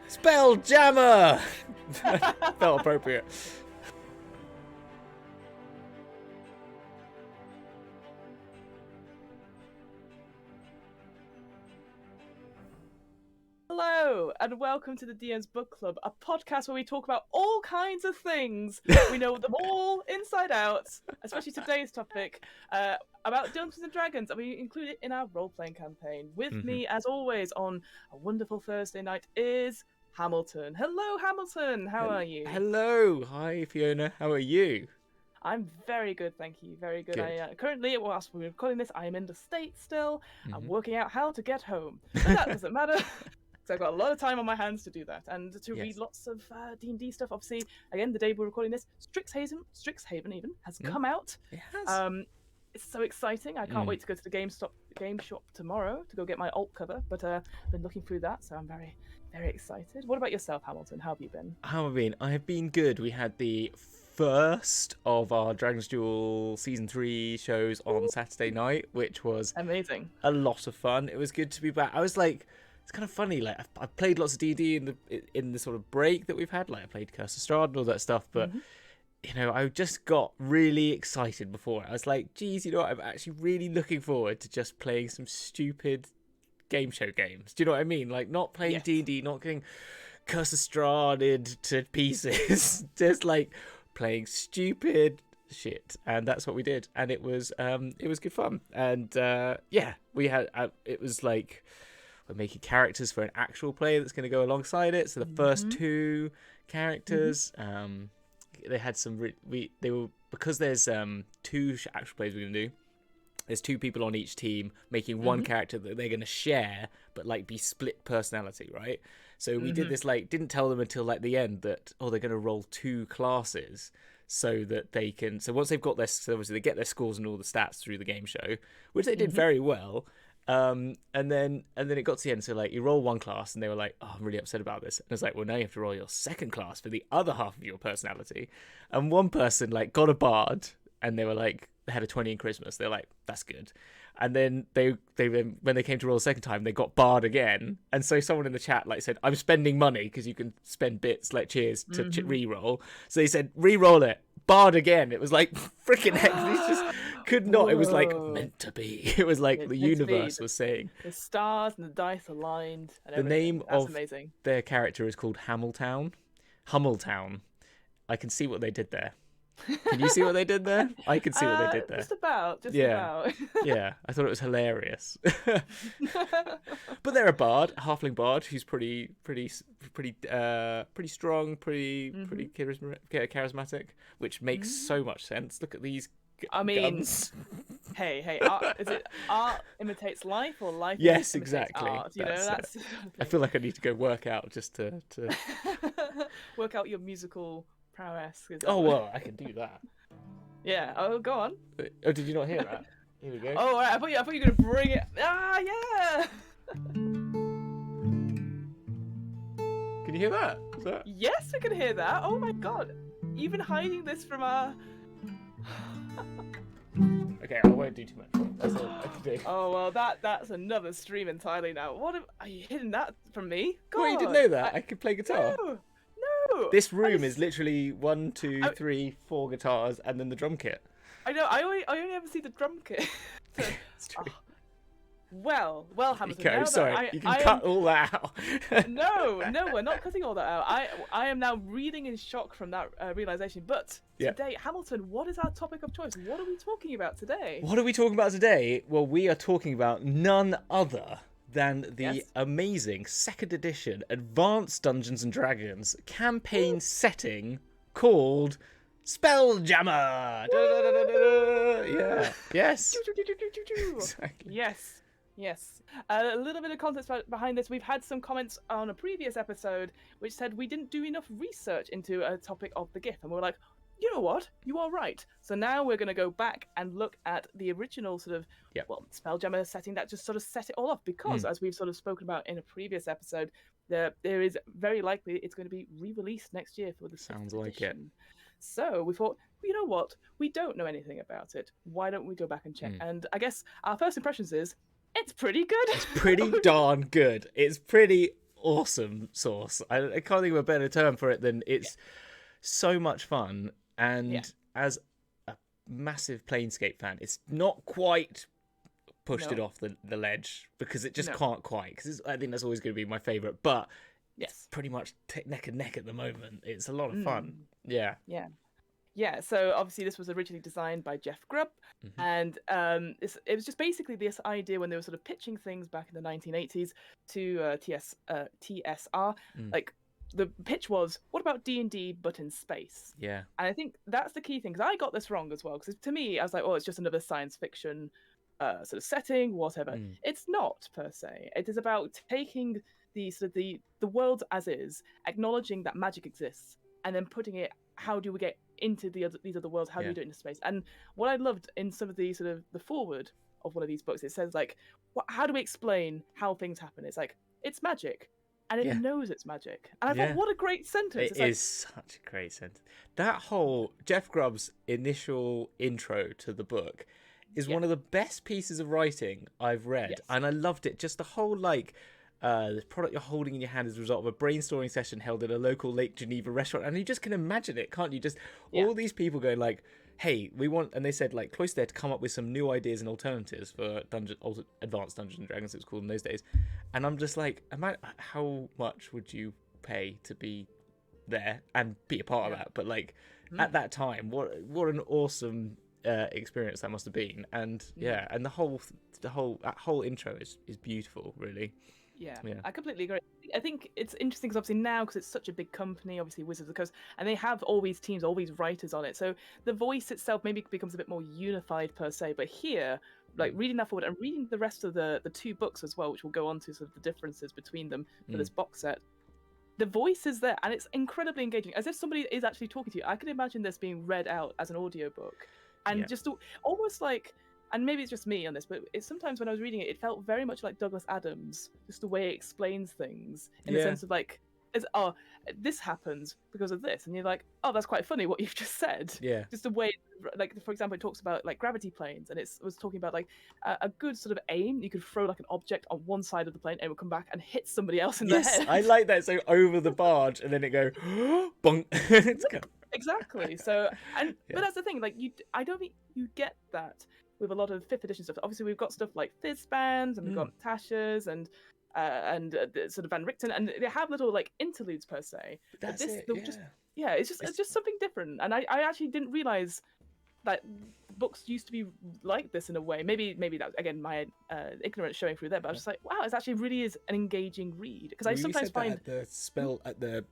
Spelljammer! Felt appropriate. Hello, and welcome to the DM's Book Club, a podcast where we talk about all kinds of things. We know them all inside out, especially today's topic, about Dungeons and Dragons, and we include it in our role-playing campaign. With me, as always, on a wonderful Thursday night is Hamilton. Hello, Hamilton. How are you? Hello. Hi, Fiona. How are you? I'm very good, thank you. Very good. Currently, whilst we're recording this, I am in the States still. I'm working out how to get home. But that doesn't matter. So I've got a lot of time on my hands to do that and to read lots of D&D stuff. Obviously, again, the day we're recording this, Strixhaven even has come out. It has. It's so exciting. I can't wait to go to the game shop tomorrow to go get my alt cover. But I've been looking through that, so I'm very, very excited. What about yourself, Hamilton? How have you been? How have I been? I have been good. We had the first of our Dragon's Duel Season 3 shows on Saturday night, which was amazing. A lot of fun. It was good to be back. I was like... It's kind of funny, like I've played lots of D&D in the sort of break that we've had, like I played Curse of Strahd and all that stuff, but you know, I just got really excited before. I was like, geez, you know what, I'm actually really looking forward to just playing some stupid game show games. Do you know what I mean? Like not playing D&D, not getting Curse of Strahd to pieces, just like playing stupid shit, and that's what we did, and it was good fun, and we had it was like we're making characters for an actual play that's going to go alongside it. So the first two characters, they had some. Because there's two actual plays we're going to do. There's two people on each team making one character that they're going to share, but like be split personality, right? So we did this didn't tell them until like the end that they're going to roll two classes so that they can. So once they've got so obviously they get their scores and all the stats through the game show, which they did very well. And then it got to the end, so like you roll one class and they were like, oh, I'm really upset about this, and it's like, well, now you have to roll your second class for the other half of your personality. And one person like got a bard, and they were like, they had a 20 in Christmas, they're like, that's good. And then they when they came to roll the second time, they got bard again, and so someone in the chat like said, I'm spending money, because you can spend bits like cheers to re-roll, so they said re-roll it, bard again. It was like freaking heck, these just could not. Whoa. It was like meant to be. It was like the universe was saying. The stars and the dice aligned. And the name That's of amazing. Their character is called Hamilton. I can see what they did there. Can you see what they did there? I can see what they did there. Just about. Yeah, I thought it was hilarious. But they're a bard, a halfling bard, who's pretty strong, pretty charismatic, which makes so much sense. Look at these. Guns. hey, art imitates life, or life? Yes, imitates exactly. Art, that's I feel like I need to go work out just to work out your musical prowess. Well, I can do that. Yeah. Oh, go on. Oh, did you not hear that? Here we go. Oh, right. I thought you were gonna bring it. Ah, yeah. Can you hear that? Is that? Yes, I can hear that. Oh my god. Even hiding this from our. Okay, I won't do too much. That's all I can do. Oh well, that's another stream entirely now. Are you hiding that from me? God, you didn't know that? I could play guitar. No. This room is literally 1, 2, 3, 4 guitars, and then the drum kit. I know. I only ever see the drum kit. It's true. Well, Hamilton. Okay, sorry. You can cut all that out. No, we're not cutting all that out. I am now reading in shock from that realization. But today, Hamilton, what is our topic of choice? What are we talking about today? What are we talking about today? Well, we are talking about none other than the amazing 2nd edition Advanced Dungeons and Dragons campaign setting called Spelljammer. Yeah. Yes. Exactly. Yes. A little bit of context behind this. We've had some comments on a previous episode which said we didn't do enough research into a topic of the GIF, and we're like, you know what? You are right. So now we're going to go back and look at the original sort of Spelljammer setting that just sort of set it all off, because as we've sort of spoken about in a previous episode, there is very likely it's going to be re-released next year for the Sounds 6th like edition. it. So we thought, you know what? We don't know anything about it. Why don't we go back and check? And I guess our first impressions is it's pretty good. It's pretty darn good. It's pretty awesome sauce. I can't think of a better term for it than it's so much fun. And as a massive Planescape fan, it's not quite pushed it off the ledge because it just can't quite. Because I think that's always going to be my favorite, but it's pretty much neck and neck at the moment. It's a lot of fun. Yeah. So obviously this was originally designed by Jeff Grubb, and it was just basically this idea when they were sort of pitching things back in the 1980s to TSR. Like the pitch was, what about D&D but in space? Yeah. And I think that's the key thing, because I got this wrong as well, because to me I was like, oh, it's just another science fiction sort of setting, whatever. It's not per se. It is about taking the world as is, acknowledging that magic exists, and then putting it, how do we get into these other worlds, how do we do it into space? And what I loved in some of the sort of the forward of one of these books, it says like, how do we explain how things happen? It's like, it's magic, and it knows it's magic. And I thought, what a great sentence. It is such a great sentence. That whole Jeff Grubb's initial intro to the book is one of the best pieces of writing I've read, and I loved it. Just the whole the product you're holding in your hand is a result of a brainstorming session held at a local Lake Geneva restaurant, and you just can imagine it, can't you? Just all these people going like, hey, we want, and they said like Cloister to come up with some new ideas and alternatives for advanced Dungeons and Dragons, it was called in those days. And I'm just like, how much would you pay to be there and be a part of that? But like at that time, what an awesome experience that must have been. And and the whole intro is beautiful, really. Yeah, I completely agree. I think it's interesting because obviously now, because it's such a big company, obviously Wizards of the Coast, and they have all these teams, all these writers on it, so the voice itself maybe becomes a bit more unified per se. But here, like reading that forward and reading the rest of the two books as well, which will go on to sort of the differences between them for this box set, the voice is there and it's incredibly engaging, as if somebody is actually talking to you. I can imagine this being read out as an audiobook, and just almost like, and maybe it's just me on this, but it's sometimes when I was reading it, it felt very much like Douglas Adams, just the way it explains things, in the sense of like, this happens because of this, and you're like, oh, that's quite funny what you've just said. Yeah. Just the way, like, for example, it talks about like gravity planes, and it was talking about like a good sort of aim. You could throw like an object on one side of the plane, and it would come back and hit somebody else in the head. I like that. So over the barge, and then it go, bonk. It's kind of... Exactly. So, but that's the thing. Like, I don't think you get that with a lot of 5th edition stuff. Obviously, we've got stuff like Fizzbands, and we've got Tasha's, and sort of Van Richten, and they have little like interludes per se. That's it's just something different. And I actually didn't realize that books used to be like this in a way. Maybe that, again, my ignorance showing through there, but I was just like, wow, it actually really is an engaging read, because I sometimes find that at the spell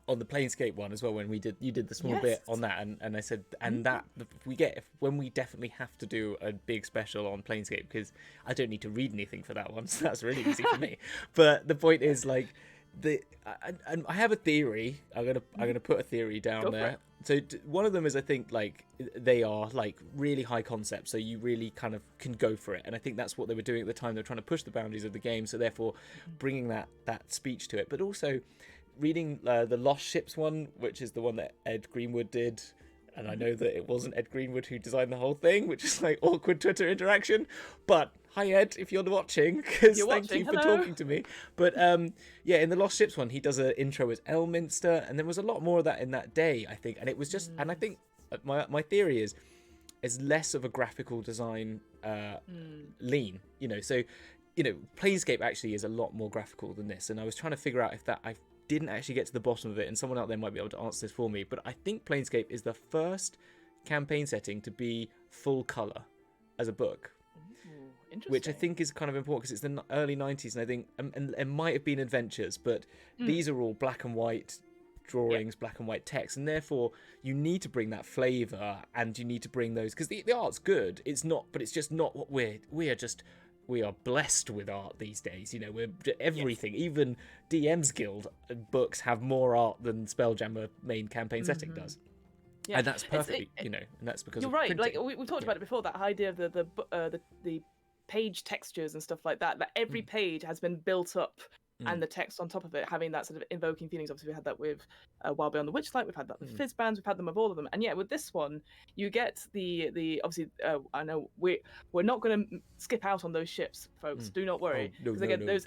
on the Planescape one as well, when you did the small bit on that, and I said, and that when we definitely have to do a big special on Planescape, because I don't need to read anything for that one, so that's really easy for me. But the point is, like, I have a theory. I'm gonna put a theory down there. So one of them is, I think, like, they are like really high concept, so you really kind of can go for it. And I think that's what they were doing at the time. They were trying to push the boundaries of the game, so therefore bringing that speech to it. But also reading the Lost Ships one, which is the one that Ed Greenwood did. And I know that it wasn't Ed Greenwood who designed the whole thing, which is like awkward Twitter interaction. But hi, Ed, if you're watching, because thank you for talking to me. But in the Lost Ships one, he does an intro as Elminster, and there was a lot more of that in that day, I think. And it was just, and I think my theory is less of a graphical design lean, So, Planescape actually is a lot more graphical than this. And I was trying to figure out if I didn't actually get to the bottom of it, and someone out there might be able to answer this for me, but I think Planescape is the first campaign setting to be full color as a book. Which I think is kind of important, because it's the early 90s, and I think and it might have been Adventures, but these are all black and white drawings, black and white text, and therefore you need to bring that flavor, and you need to bring those, because the art's good, it's not, but it's just not what we are blessed with art these days. We're everything. Even DM's Guild books have more art than Spelljammer main campaign setting does. Yeah. And that's perfectly, and that's because you're right. Printing. Like we talked about it before, that idea of the page textures and stuff like that. That every page has been built up, and the text on top of it having that sort of invoking feelings. Obviously, we had that with Wild Beyond the Witchlight. We've had that with Fizzbands. We've had them with all of them. And with this one, you get the obviously. I know we're not going to skip out on those ships, folks. Do not worry, because again, those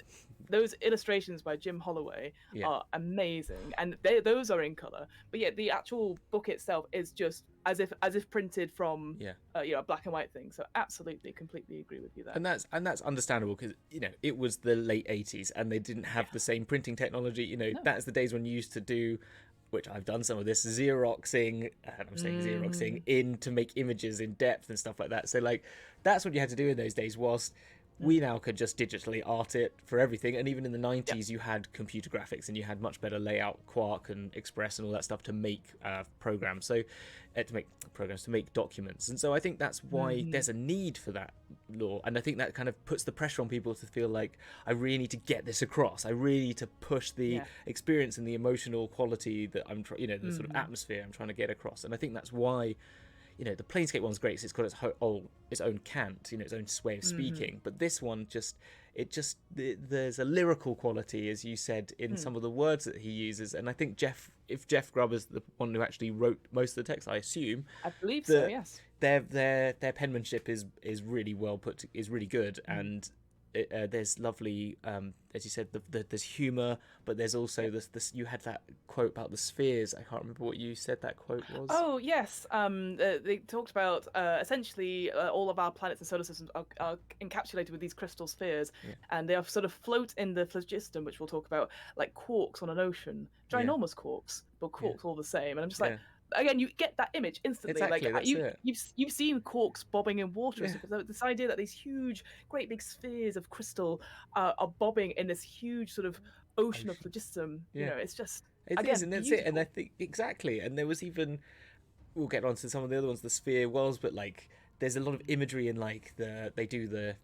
those illustrations by Jim Holloway are amazing, and those are in color. But yet the actual book itself is just as if printed from a black and white thing. So absolutely, completely agree with you there. And that's understandable, because it was the late 80s and they didn't have the same printing technology. That's the days when you used to do, which I've done some of this, Xeroxing, and I'm saying Xeroxing in to make images in depth and stuff like that. So like that's what you had to do in those days, whilst we now could just digitally art it for everything. And even in the 90s, you had computer graphics and you had much better layout, Quark and Express and all that stuff to make programs. So to make documents. And so I think that's why there's a need for that law. And I think that kind of puts the pressure on people to feel like, I really need to get this across. I really need to push the experience and the emotional quality that I'm the sort of atmosphere I'm trying to get across. And I think that's why the Planescape one's great, because it's got its own cant, its own way of speaking. But this one there's a lyrical quality, as you said, in some of the words that he uses. And I think if Jeff Gruber's the one who actually wrote most of the text, I assume. I believe so, yes. Their penmanship is really well put, is really good, and there's lovely, as you said, there's humour, but there's also this. You had that quote about the spheres. I can't remember what you said that quote was. Oh yes, they talked about essentially all of our planets and solar systems are encapsulated with these crystal spheres, and they are sort of float in the phlogiston, which we'll talk about, like quarks on an ocean, ginormous quarks, but quarks all the same. And I'm just like. Again, you get that image instantly. Exactly, like you've seen quarks bobbing in water. So this idea that these huge, great big spheres of crystal are bobbing in this huge sort of ocean of phlogiston. It's just is, and that's beautiful. It. And I think exactly. And there was even, we'll get on to some of the other ones, the sphere worlds, but like there's a lot of imagery in like they do the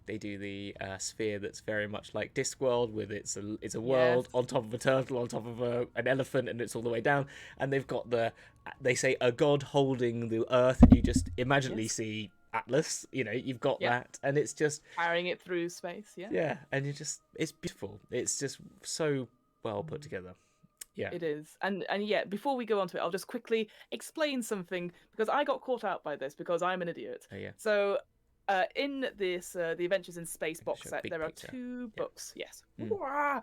sphere that's very much like Discworld, with it's a world on top of a turtle on top of an elephant, and it's all the way down, and they've got they say a god holding the earth, and you just imaginally see Atlas, you've got that, and it's just carrying it through space. And it's beautiful. It's just so well put together. Yeah, it is. And before we go on to it, I'll just quickly explain something, because I got caught out by this because I'm an idiot. So in this the Adventures in Space box set, there are two books. Yes.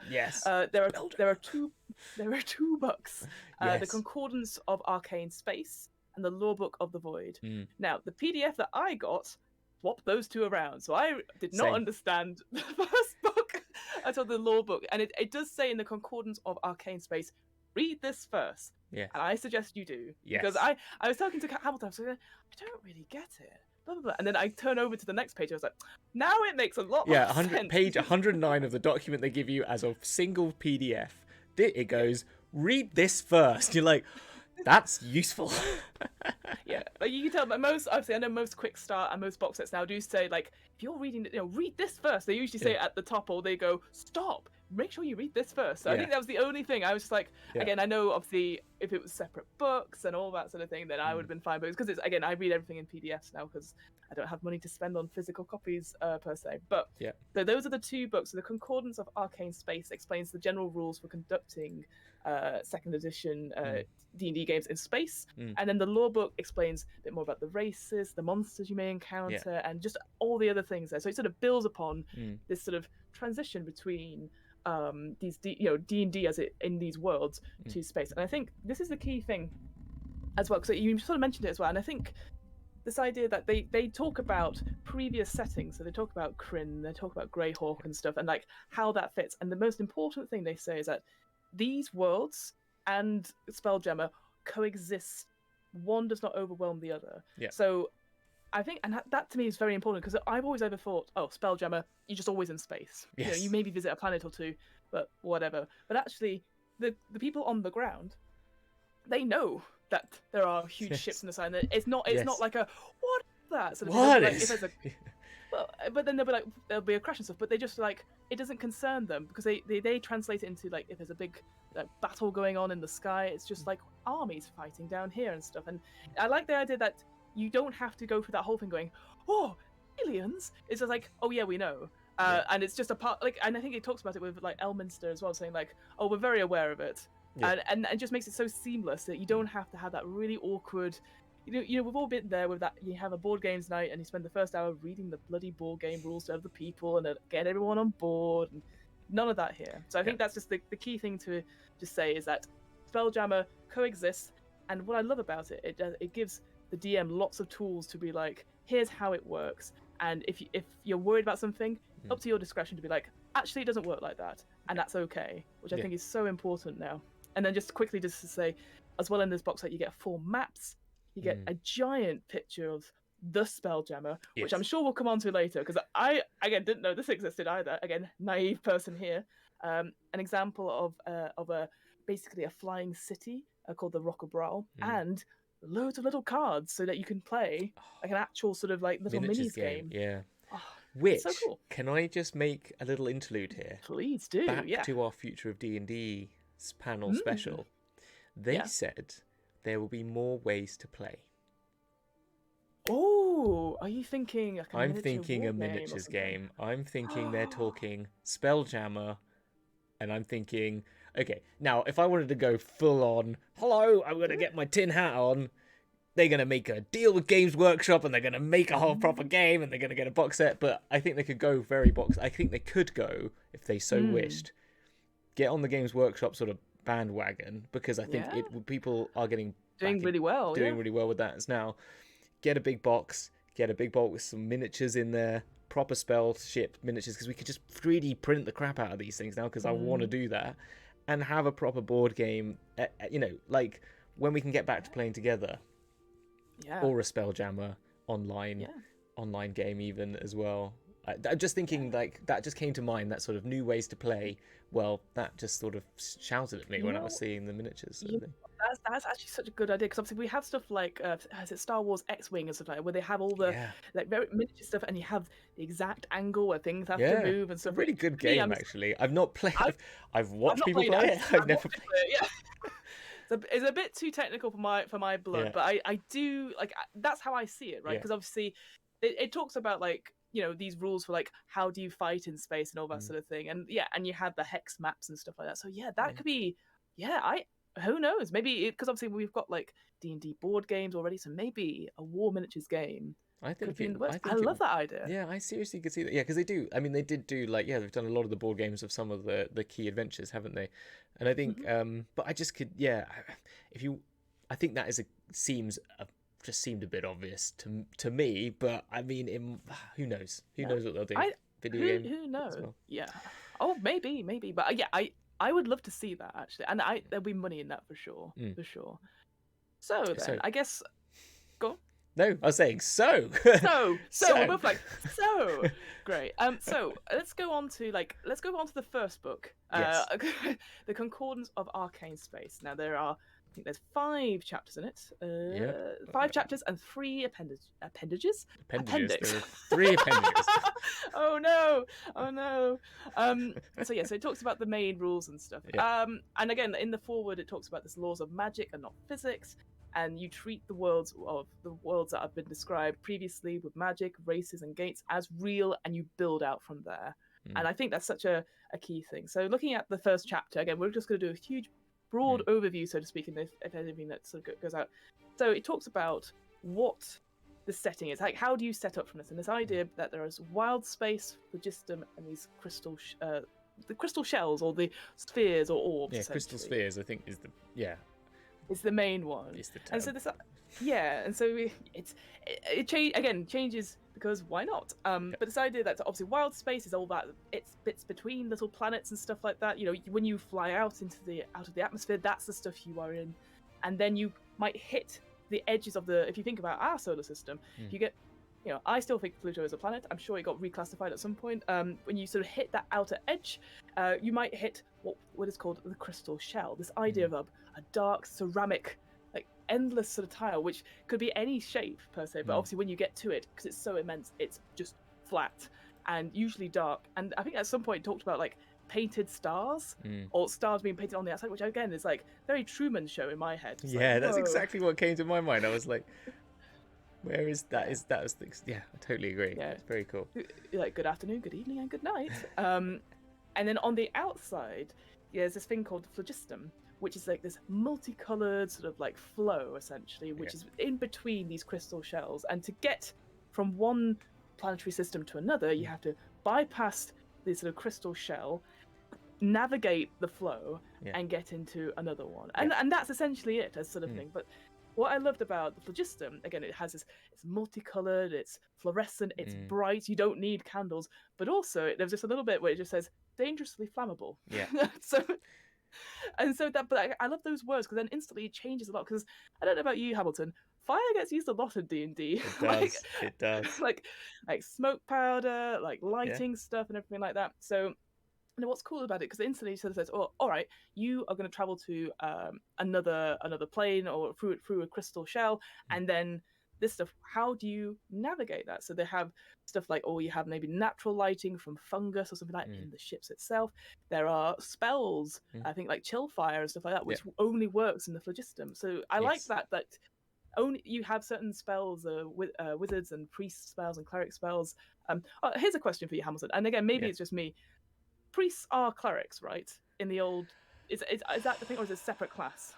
Yes. There are two books. The Concordance of Arcane Space and the Lorebook of the Void. Now, the PDF that I got swapped those two around, so I did not understand the first book until the Lorebook, and it does say in the Concordance of Arcane Space, read this first. And I suggest you do, because I was talking to Hamilton, I was like, I don't really get it. Blah, blah, blah. And then I turn over to the next page, I was like, now it makes a lot more sense. Page 109 of the document they give you as a single PDF, it goes, read this first. You're like, that's useful. Like you can tell, but I know most quick start and most box sets now do say, like, if you're reading, read this first. They usually say at the top, or they go, stop, make sure you read this first. So I think that was the only thing. I was just like, again, I know obviously if it was separate books and all that sort of thing, then I would have been fine. But it's because I read everything in PDFs now, because I don't have money to spend on physical copies per se. But so those are the two books. So the Concordance of Arcane Space explains the general rules for conducting second edition D&D games in space, and then the Lorebook explains a bit more about the races, the monsters you may encounter, and just all the other things there. So it sort of builds upon this sort of transition between these D&D as it in these worlds to space. And I think this is the key thing as well, because you sort of mentioned it as well, and I think this idea that they talk about previous settings, so they talk about Kryn, they talk about Greyhawk and stuff, and like how that fits. And the most important thing they say is that these worlds and Spelljammer coexist. One does not overwhelm the other. So I think, and that to me is very important, because I've always ever thought, Spelljammer, you're just always in space. You maybe visit a planet or two, but whatever. But actually, the people on the ground, they know that there are huge ships in the sky. And it's not like a what is that sort of what thing. is? Like, well, but then there'll be a crash and stuff. But they just like, it doesn't concern them, because they translate it into like, if there's a big battle going on in the sky, it's just like armies fighting down here and stuff. And I like the idea that you don't have to go through that whole thing going, oh, aliens. It's just like, oh yeah, we know. And it's just a part, like, and I think it talks about it with like Elminster as well, saying like, oh, we're very aware of it. And it just makes it so seamless that you don't have to have that really awkward, we've all been there with that. You have a board games night and you spend the first hour reading the bloody board game rules to other people and get everyone on board, and none of that here. So I think that's just the key thing to just say is that Spelljammer coexists, and what I love about it, it gives the DM lots of tools to be like, here's how it works, and if you're worried about something, up to your discretion to be like, actually it doesn't work like that, and that's okay, which I think is so important now. And then just quickly just to say, as well in this box set you get 4 maps, you get a giant picture of the Spelljammer, which I'm sure we'll come on to later, because I again didn't know this existed either. Again, naive person here. An example of a basically a flying city called the Rock of Brawl, and loads of little cards so that you can play like an actual sort of like little minis game. Yeah. Oh, which so cool. Can I just make a little interlude here? Please do. Back to our Future of D&D panel special. They said there will be more ways to play. Oh, are you thinking like I'm thinking a miniatures game. I'm thinking they're talking Spelljammer, and I'm thinking, okay, now if I wanted to go full on, hello, I'm going to get my tin hat on, they're going to make a deal with Games Workshop and they're going to make a whole proper game and they're going to get a box set, but I think they could go I think they could go, if they so wished, get on the Games Workshop sort of bandwagon, because I think people are doing really well with that as now. Get a big box with some miniatures in there, proper spell ship miniatures, because we could just 3D print the crap out of these things now, because I want to do that, and have a proper board game, like when we can get back to playing together, or a Spelljammer online game even as well. I'm just thinking, like, that just came to mind, that sort of new ways to play. Well, that just sort of shouted at me when I was seeing the miniatures. Sort of thing. That's actually such a good idea, because obviously we have stuff like is it Star Wars X-Wing and stuff like that, where they have all the like very miniature stuff, and you have the exact angle where things have to move and stuff. Really good game, actually. I've not played. I've watched people play it. I've never played it. It's a bit too technical for my blood, but I do like, that's how I see it, right? Because obviously it talks about like, these rules for like how do you fight in space and all that sort of thing, and and you have the hex maps and stuff like that. So that could be who knows, maybe because obviously we've got like D&D board games already, so maybe a war miniatures game. I love that idea. Yeah, I seriously could see that. Yeah, because they do. I mean, they did do like they've done a lot of the board games of some of the key adventures, haven't they? And I think, but I just could, I think that seemed a bit obvious to me. But I mean, who knows? Who knows what they'll do? Video game. Who knows? Well. Yeah. Oh, maybe. But I would love to see that actually, and there'll be money in that for sure, for sure. So then, I guess, go on. No, I was saying so. So we're both like so great. So let's go on to the first book, the Concordance of Arcane Space. Now I think there's 5 chapters in it. 5 chapters and 3 appendages. There are 3 appendages. Oh no. So it talks about the main rules and stuff. And again, in the foreword, it talks about this laws of magic and not physics. And you treat the worlds that have been described previously with magic, races, and gates as real, and you build out from there. And I think that's such a key thing. So looking at the first chapter, again, we're just going to do a huge, broad overview, so to speak, if anything that sort of goes out. So it talks about what the setting is. Like, how do you set up from this? And this idea that there is wild space, phlogistum, and these the crystal shells, or the spheres, or orbs. Yeah, crystal spheres, I think, is the It's the main one. It's the term. And so this, and so it changes because why not? But this idea that obviously wild space is all that it's bits between little planets and stuff like that. When you fly out of the atmosphere, that's the stuff you are in, and then you might hit the edges of if you think about our solar system, you get. I still think Pluto is a planet. I'm sure it got reclassified at some point. When you sort of hit that outer edge, you might hit what is called the crystal shell. This idea of a dark ceramic, like endless sort of tile, which could be any shape per se. But obviously, when you get to it, because it's so immense, it's just flat and usually dark. And I think at some point it talked about like painted stars or stars being painted on the outside, which again is like very Truman Show in my head. That's exactly what came to my mind. I was like, where is that? I totally agree. Yeah, it's very cool. Like good afternoon, good evening, and good night. And then on the outside, there's this thing called phlogistum, which is like this multicolored sort of like flow, essentially, which is in between these crystal shells. And to get from one planetary system to another, you have to bypass this sort of crystal shell, navigate the flow and get into another one. And that's essentially it as sort of thing. But what I loved about the phlogistum, again, it has this, it's multicolored, it's fluorescent, it's bright, you don't need candles, but also there's just a little bit where it just says dangerously flammable. Yeah. But I love those words, because then instantly it changes a lot. Because I don't know about you, Hamilton, fire gets used a lot in D&D. It does. Like smoke powder, like lighting stuff and everything like that. So, and what's cool about it, because instantly sort of says, "Oh, all right, you are going to travel to another plane or through a crystal shell, and then this stuff. How do you navigate that?" So they have stuff like, you have maybe natural lighting from fungus or something like that in the ships itself. There are spells, I think like chill fire and stuff like that, which only works in the phlogistum. So I like that only you have certain spells, wizards and priest spells and cleric spells. Here's a question for you, Hamilton, and again, maybe it's just me. Priests are clerics, right? In the old, is that the thing, or is it a separate class?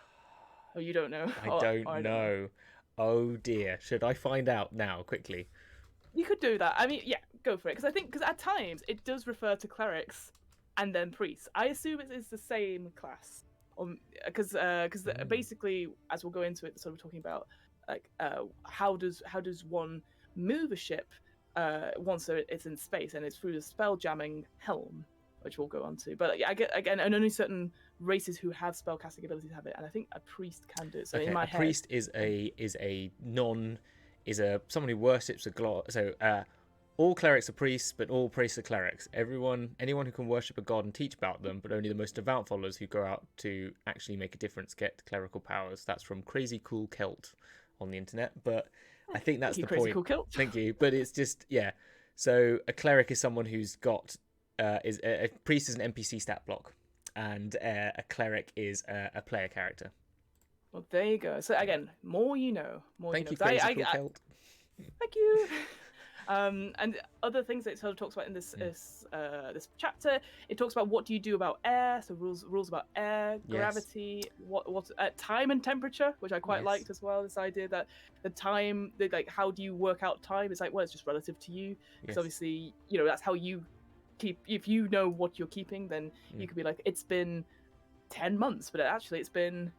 Oh, you don't know. I don't know. Oh dear, should I find out now quickly? You could do that. I mean, yeah, go for it. Because at times it does refer to clerics and then priests. I assume it is the same class, because basically, as we'll go into it, sort of talking about like how does one move a ship once it's in space, and it's through the spell jamming helm, which we'll go on to. But I get, again, and only certain races who have spellcasting abilities have it, and I think a priest can do it. So in my head, priest is someone who worships a god. So all clerics are priests, but all priests are clerics. Anyone who can worship a god and teach about them, but only the most devout followers who go out to actually make a difference get clerical powers. That's from Crazy Cool Celt on the internet, but I think that's the point. Cool Celt. Thank you. But it's just So a cleric is someone who's got a priest is an NPC stat block, and a cleric is a player character. Well, there you go. So again, more you know. Thank you, Crazy Cool Celt. Thank you. And other things that it sort of talks about in this chapter, it talks about what do you do about air, so rules about air, gravity, what time and temperature, which I quite liked as well. This idea that the time, like how do you work out time? It's like, well, it's just relative to you, because obviously that's how you keep. If you know what you're keeping, then you could be like, it's been 10 months, but actually it's been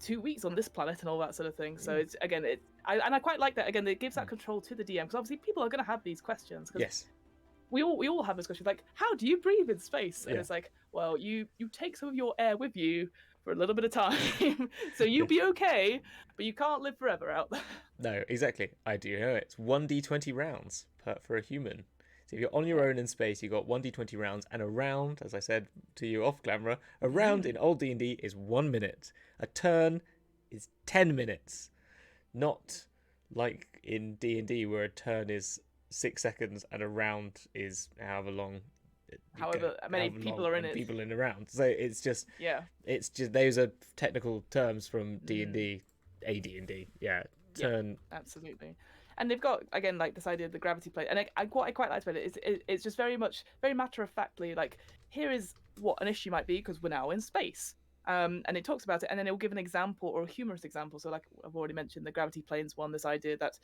2 weeks on this planet and all that sort of thing. So it's again, I quite like that. Again, it gives that control to the DM, because obviously people are going to have these questions. Yes. We all have this question, like, how do you breathe in space? And it's like, well, you take some of your air with you for a little bit of time, so you'll be okay, but you can't live forever out there. No, exactly. I do know it's 1d20 rounds for a human. So if you're on your own in space, you've got 1d20 rounds, and a round, as I said to you off camera, a round in old D&D is 1 minute. A turn is 10 minutes. Not like in D&D where a turn is 6 seconds and a round is however long. However many people are in it. People in a round. So it's just those are technical terms from D&D, AD&D. Yeah, turn. Yeah, absolutely. And they've got, again, like this idea of the gravity plate. And what I quite liked about it is it's just very matter of factly, like, here is what an issue might be, because we're now in space. And it talks about it, and then it will give an example, or a humorous example. So like I've already mentioned, the gravity planes one, this idea that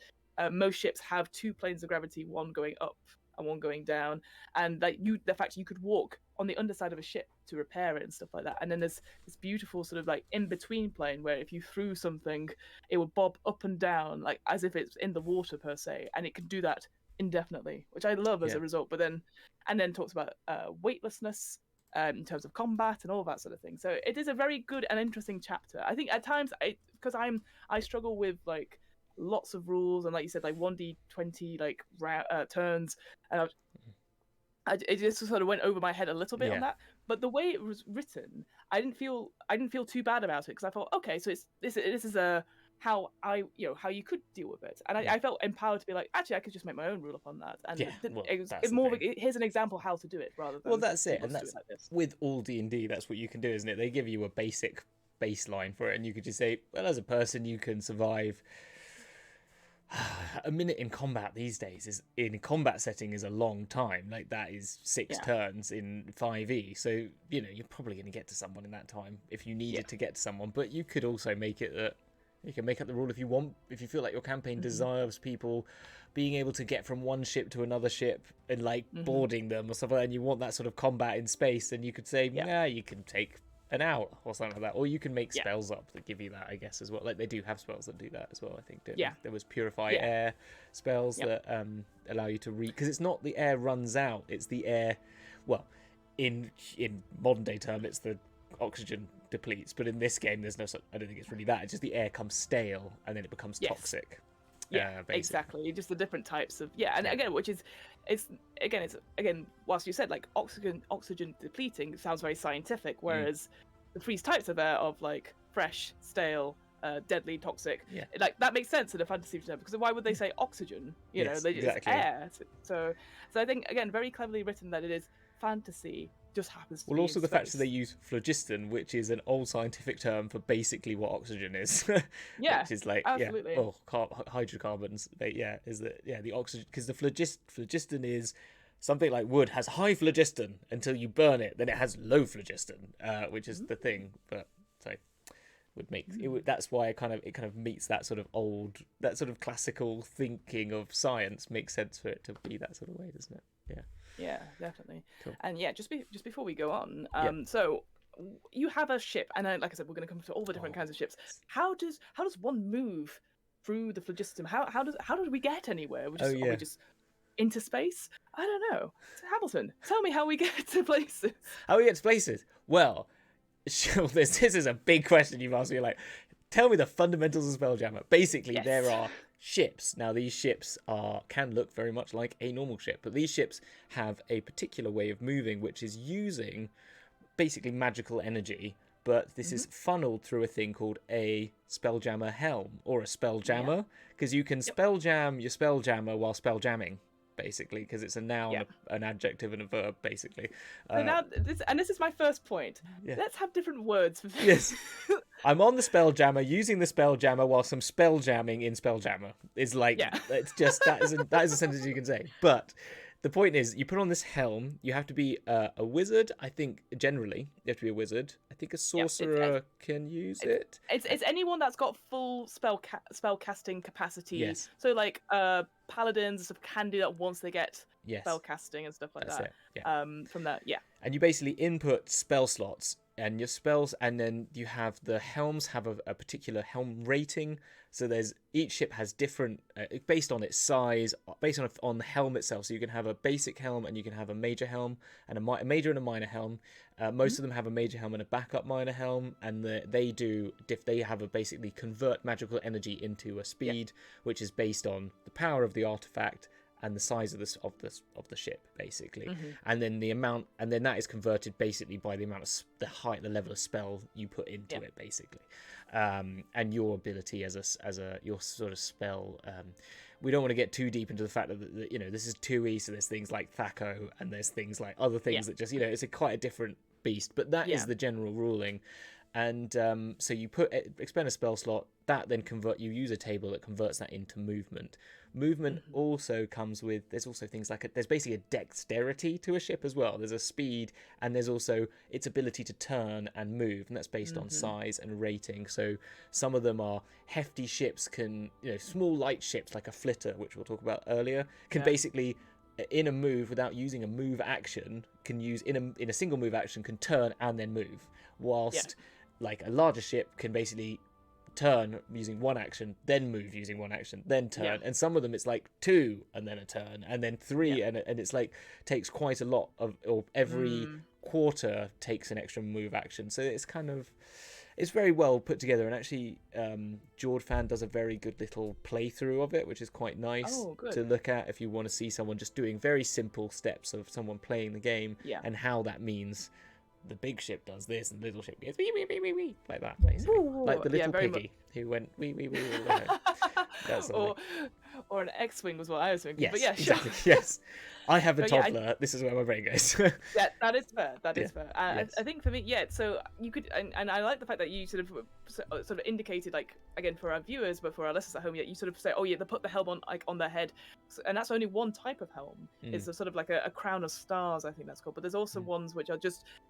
most ships have 2 planes of gravity, one going up and one going down, and that the fact you could walk on the underside of a ship to repair it and stuff like that. And then there's this beautiful sort of like in-between plane where if you threw something, it would bob up and down, like as if it's in the water per se, and it can do that indefinitely, which I love as a result. But then talks about weightlessness, in terms of combat and all that sort of thing. So it is a very good and interesting chapter. I think at times, because I struggle with like lots of rules, and like you said, like 1d20 like turns, and it just sort of went over my head a little bit on that. But the way it was written, I didn't feel too bad about it, because I thought, okay, so this is how how you could deal with it, and I felt empowered to be like, actually I could just make my own rule upon that, and it's more of here's an example how to do it, rather than that's it. And that's like with all D&D, that's what you can do, isn't it? They give you a basic baseline for it, and you could just say, well, as a person you can survive a minute in combat these days in a combat setting is a long time. Like that is 6 turns in 5e, so you're probably going to get to someone in that time if you needed to get to someone. But you could also make it that you can make up the rule if you want, if you feel like your campaign deserves people being able to get from one ship to another ship and like boarding them or stuff like that, and you want that sort of combat in space, then you could say, yeah, you can take an hour or something like that, or you can make spells up that give you that, I guess, as well. Like they do have spells that do that as well, I think. There was purify air spells that allow you to because it's not the air runs out, it's the air, well, in modern day term it's the oxygen depletes, but in this game there's no such, I don't think it's really that, it's just the air comes stale and then it becomes toxic. Exactly, just the different types of and again, which is it's whilst you said like oxygen depleting sounds very scientific, whereas the three types of air of like fresh, stale, deadly, toxic, like that makes sense in a fantasy term, because why would they say oxygen? You know, they just air. So I think again, very cleverly written that it is fantasy, just happens to be also in the space. fact that they use phlogiston, which is an old scientific term for basically what oxygen is. Which is like absolutely. Hydrocarbons. The oxygen, because the phlogiston is something like wood has high phlogiston until you burn it, then it has low phlogiston, which is the thing. But so would make that's why it kind of meets that sort of classical thinking of science. Makes sense for it to be that sort of way, doesn't it? Yeah, definitely. Cool. And just before we go on, so you have a ship, and like I said, we're going to come to all the different kinds of ships. How does one move through the phlogiston? How do we get anywhere? Are we just into space? I don't know. Hamilton, tell me how we get to places. How we get to places? Well, this is a big question you've asked me. Like, tell me the fundamentals of Spelljammer. Basically, there are ships. Now, these ships can look very much like a normal ship, but these ships have a particular way of moving, which is using basically magical energy, but this is funneled through a thing called a Spelljammer helm, or a Spelljammer, because you can spelljam your Spelljammer while spelljamming, basically, because it's a noun, an adjective, and a verb, basically. So now, this is my first point. Let's have different words for this. Yes. I'm on the Spelljammer, using the Spelljammer while some spelljamming in Spelljammer. Is like, it's just, that is a sentence you can say. But the point is, you put on this helm, you have to be a wizard, I think, generally. You have to be a wizard. I think a sorcerer can use it. It's anyone that's got full spell casting capacity. Yes. So like paladins stuff can do that once they get spell casting and stuff like that. From that, And you basically input spell slots and your spells, and then you have the helms have a particular helm rating. So there's each ship has different based on its size, based on the helm itself. So you can have a basic helm, and you can have a major helm, and a major and a minor helm. Most of them have a major helm and a backup minor helm, and they have a basically convert magical energy into a speed, which is based on the power of the artifact and the size of the ship, basically, and then that is converted basically by the amount of the level of spell you put into it, basically, and your ability as your sort of spell. We don't want to get too deep into the fact that this is 2E, so there's things like Thaco, and there's things like other things that just it's quite a different beast, but that is the general ruling. And so you expend a spell slot, that then you use a table that converts that into movement. Movement also comes with, there's also things like there's basically a dexterity to a ship as well. There's a speed, and there's also its ability to turn and move, and that's based on size and rating. So some of them are hefty ships, small light ships like a flitter, which we'll talk about earlier, can basically, in a move without using a move action, can use in a single move action, can turn and then move, whilst like a larger ship can basically turn using one action, then move using one action, then turn, and some of them it's like 2 and then a turn, and then 3, and it's like takes quite a lot or every quarter takes an extra move action. So it's very well put together, and actually Jordfan does a very good little playthrough of it, which is quite nice to look at if you want to see someone just doing very simple steps of someone playing the game and how that means the big ship does this and the little ship goes wee wee wee wee wee, like that, basically. Like the little piggy who went wee wee wee wee. That's or an X-wing was what I was thinking. Yes, but yeah, exactly. Yes, I have a toddler. This is where my brain goes. Yeah, that is fair. That is fair. I think for me, so you could, and I like the fact that you sort of indicated, like, again for our viewers, but for our listeners at home, you sort of say, they put the helm on their head, and that's only one type of helm. It's a sort of like a crown of stars, I think that's called. But there's also ones which are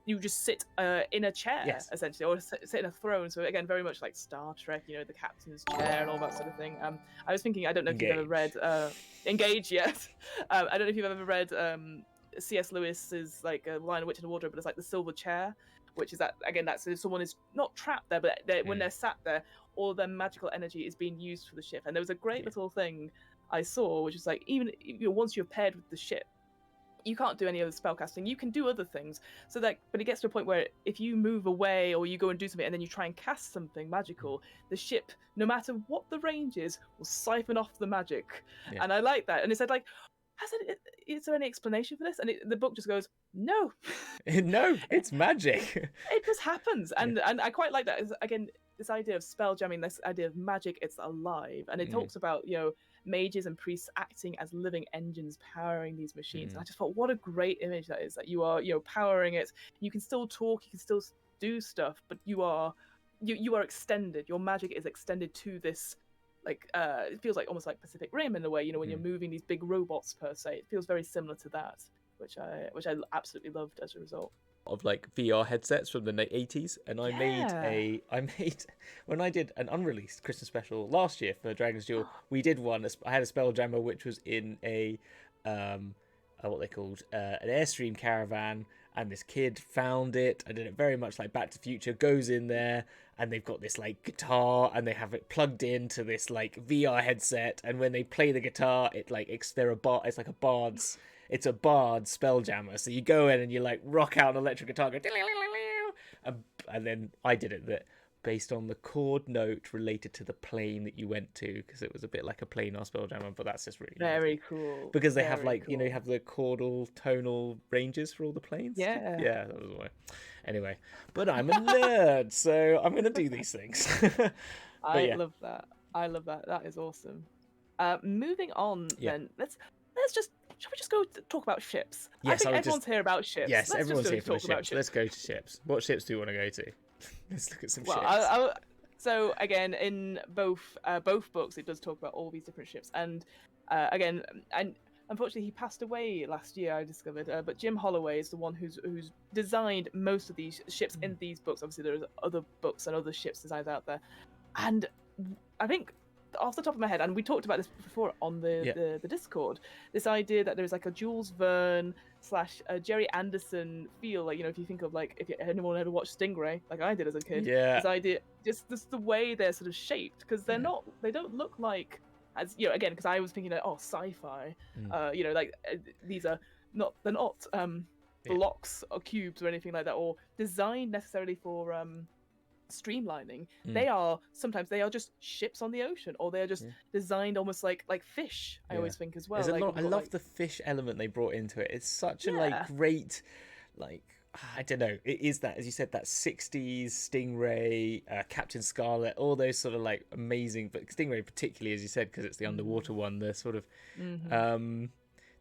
you just sit in a chair, essentially, or sit in a throne. So again, very much like Star Trek, the captain's chair and all that sort of thing. I was thinking, I don't know if you've ever read Engage yet. I don't know if you've ever read C.S. Lewis's like Lion, Witch, and the Wardrobe, but it's like the silver chair, which is that again, that's if someone is not trapped there, but when they're sat there, all their magical energy is being used for the ship. And there was a great little thing I saw, which is like, even once you're paired with the ship, you can't do any other spellcasting. You can do other things. So that, but it gets to a point where if you move away or you go and do something and then you try and cast something magical, the ship, no matter what the range is, will siphon off the magic. Yeah. And I like that. And it said like, is there any explanation for this? And the book just goes, no. No, it's magic. It just happens. And I quite like that. Again, this idea of spell jamming, this idea of magic, it's alive. And it talks about, mages and priests acting as living engines powering these machines. And I just thought, what a great image that is, that you are, powering it. You can still talk, you can still do stuff, but you are extended. Your magic is extended to this, like, it feels like almost like Pacific Rim in a way, when you're moving these big robots per se. It feels very similar to that, which I absolutely loved as a result. Of like VR headsets from the 80s, and I made when I did an unreleased Christmas special last year for Dragon's Duel, we did one. I had a Spelljammer which was in a what they called an Airstream caravan, and this kid found it. I did it very much like Back to the Future, goes in there and they've got this like guitar and they have it plugged into this like VR headset, and when they play the guitar, it's like a bard's Spelljammer. So you go in and you like rock out an electric guitar, go, and then I did it based on the chord note related to the plane that you went to, because it was a bit like a planar Spelljammer, but that's just really very cool. Because they have like, you have the chordal tonal ranges for all the planes. Yeah, that was why. Anyway, but I'm a nerd, so I'm gonna do these things. I love that. That is awesome. Moving on, then shall we just go talk about ships? Yes, I think everyone's here about ships. Yes, everyone's here for ships. Let's go to ships. What ships do you want to go to? Let's look at some ships. So again, in both books, it does talk about all these different ships, and again, and unfortunately, he passed away last year. I discovered, but Jim Holloway is the one who's designed most of these ships in these books. Obviously, there's other books and other ships designs out there, and I think, off the top of my head, and we talked about this before on the Discord, this idea that there's like a Jules Verne / Jerry Anderson feel, like, if you think of like, if anyone ever watched Stingray, like I did as a kid, this idea, just the way they're sort of shaped, because they don't look like, as again, because I was thinking that, sci-fi, like they're not blocks or cubes or anything like that, or designed necessarily for streamlining. They are just ships on the ocean, or they are just designed almost like fish. I always think as well. I love the fish element they brought into it. It's such a great, I don't know, it is that, as you said, that 60s Stingray, Captain Scarlet, all those sort of like amazing, but Stingray particularly, as you said, because it's the underwater one, the sort of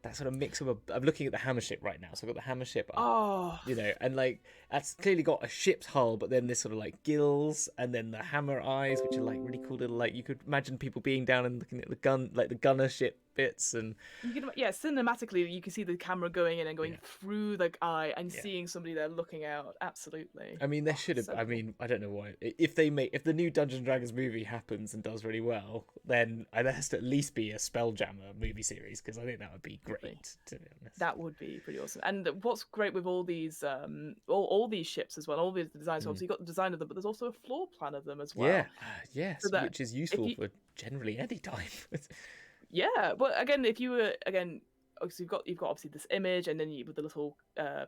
that sort of mix of I'm looking at the hammer ship right now, so I've got the hammer ship up, and like that's clearly got a ship's hull, but then this sort of like gills, and then the hammer eyes, which are like really cool little, like, you could imagine people being down and looking at the gun, like the gunner ship bits, and you can, cinematically you can see the camera going in and going through the eye and seeing somebody there looking out. Absolutely. I mean, there should have. I mean, I don't know why. If the new Dungeons and Dragons movie happens and does really well, then there has to at least be a Spelljammer movie series, because I think that would be great. To be honest, that would be pretty awesome. And what's great with all these, all these ships as well, all these designs. So obviously you've got the design of them, but there's also a floor plan of them as well. Yes, so which is useful for generally any time. Yeah, but again, if you were obviously you've got obviously this image, and then with the little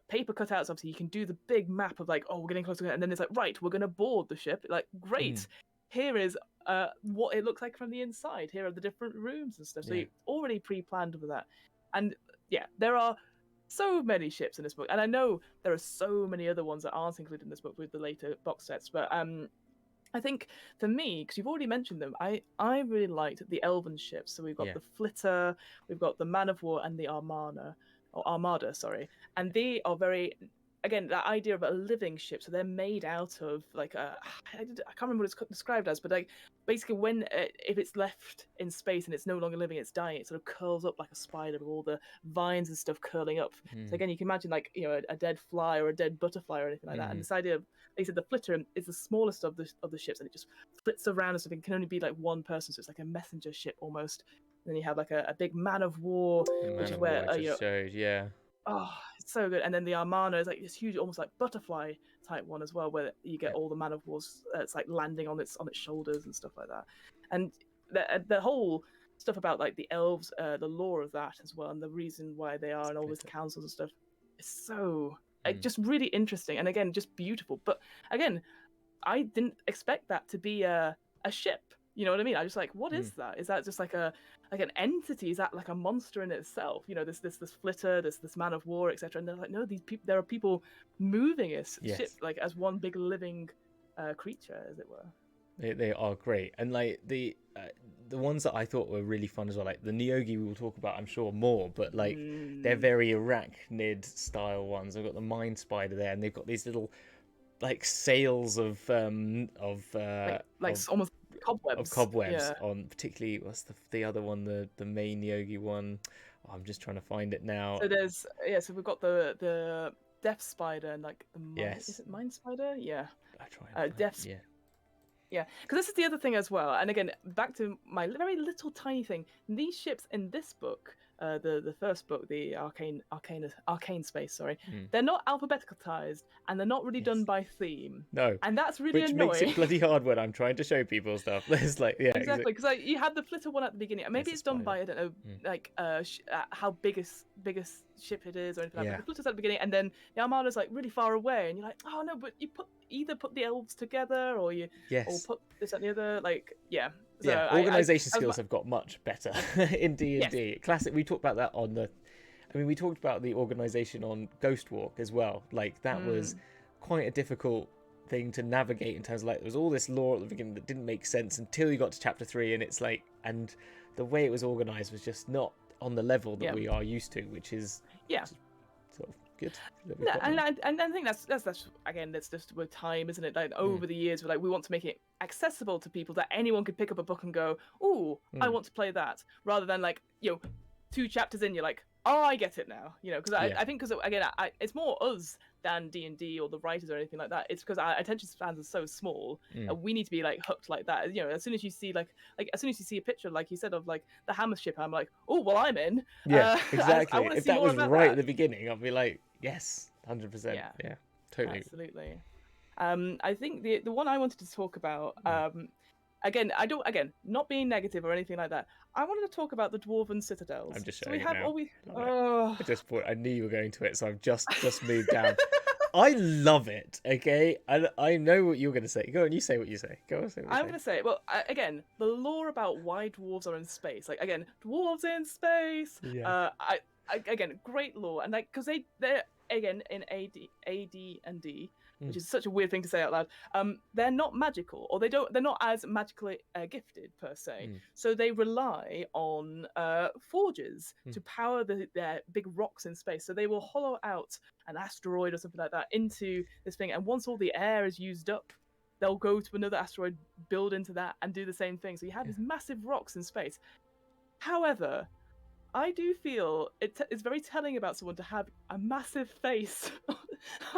paper cutouts, obviously you can do the big map of like, we're getting closer, and then it's like, right, we're gonna board the ship. Like, great, here is what it looks like from the inside. Here are the different rooms and stuff. So you already pre-planned with that, and there are so many ships in this book, and I know there are so many other ones that aren't included in this book with the later box sets, but I think for me, because you've already mentioned them, I really liked the Elven ships. So we've got the Flitter, we've got the Man of War, and the Armada, sorry. And they are very, again, that idea of a living ship. So they're made out of like I can't remember what it's described as, but like basically when if it's left in space and it's no longer living, it's dying, it sort of curls up like a spider with all the vines and stuff curling up. So again, you can imagine like a dead fly or a dead butterfly or anything like that. And this idea of, they said the Flitter is the smallest of the ships, and it just flits around and stuff. It can only be like one person, so it's like a messenger ship almost. Then you have like a big man of war, which is where showed, yeah. Oh, it's so good. And then the Armana is like this huge, almost like butterfly type one as well, where you get all the man of wars. It's like landing on its shoulders and stuff like that. And the whole stuff about like the elves, the lore of that as well, and the reason why they are, and all these councils and stuff, is so just really interesting. And again, just beautiful. But again, I didn't expect that to be a ship. You know what I mean? I was like, what is that? Is that just like an entity? Is that like a monster in itself? You know, this flitter, this man of war, etc. And they're like, no, there are people moving a ship like as one big living creature, as it were. They are great, and like the ones that I thought were really fun as well, like the Neogi we will talk about, I'm sure, more, but like they're very arachnid style ones. I've got the Mind Spider there, and they've got these little like sails of almost cobwebs on, particularly what's the other one, the main Neogi one. I'm just trying to find it now. So we've got the Death Spider and like the is it Mind Spider? Yeah. I try and Death. Yeah, because this is the other thing as well. And again, back to my very little tiny thing. These ships in this book, the first book, the Arcane Space, sorry, they're not alphabetized, and they're not really done by theme. No, and that's really which annoying. Makes it bloody hard when I'm trying to show people stuff. There's like exactly, because like, you had the flitter one at the beginning. Maybe it's done by, I don't know, like how biggest ship it is or anything like that. The flitter's at the beginning, and then the Armada's like really far away, and you're like, oh no, but you either put the elves together or put this and the other, like So organization skills have got much better in D&D. Classic. We talked about that we talked about the organization on Ghost Walk as well. Like that was quite a difficult thing to navigate in terms of like there was all this lore at the beginning that didn't make sense until you got to chapter 3, and it's like, and the way it was organized was just not on the level that we are used to, which is sort of good. And I think that's again, that's just with time, isn't it? Like over the years, we want to make it accessible to people, that anyone could pick up a book and go, "Ooh, I want to play that," rather than like 2 chapters in, you're like, "Oh, I get it now," because I think because again, it's more us than D&D or the writers or anything like that. It's because our attention spans are so small, and we need to be like hooked like that. As soon as you see as soon as you see a picture, like you said, of like the Hammer ship, I'm like, "Oh, well, I'm in." Yeah, exactly. I if that was right at the beginning, I'd be like, yes, 100%. Yeah, totally. Absolutely. I think the one I wanted to talk about, again, not being negative or anything like that. I wanted to talk about the Dwarven Citadels. I'm just showing I knew you were going to it, so I've just moved down. I love it. Okay, I know what you're going to say. Go on, you say what you say. Go on, say what you say. I'm going to say, well, again, the lore about why dwarves are in space. Like again, dwarves in space. Yeah. Again, great lore, and like because they're again in AD&D. Which is such a weird thing to say out loud. They're not magical, or they're not as magically gifted per se. So they rely on forges to power their big rocks in space. So they will hollow out an asteroid or something like that into this thing, and once all the air is used up, they'll go to another asteroid, build into that, and do the same thing. So you have these massive rocks in space. However, I do feel it's very telling about someone to have a massive face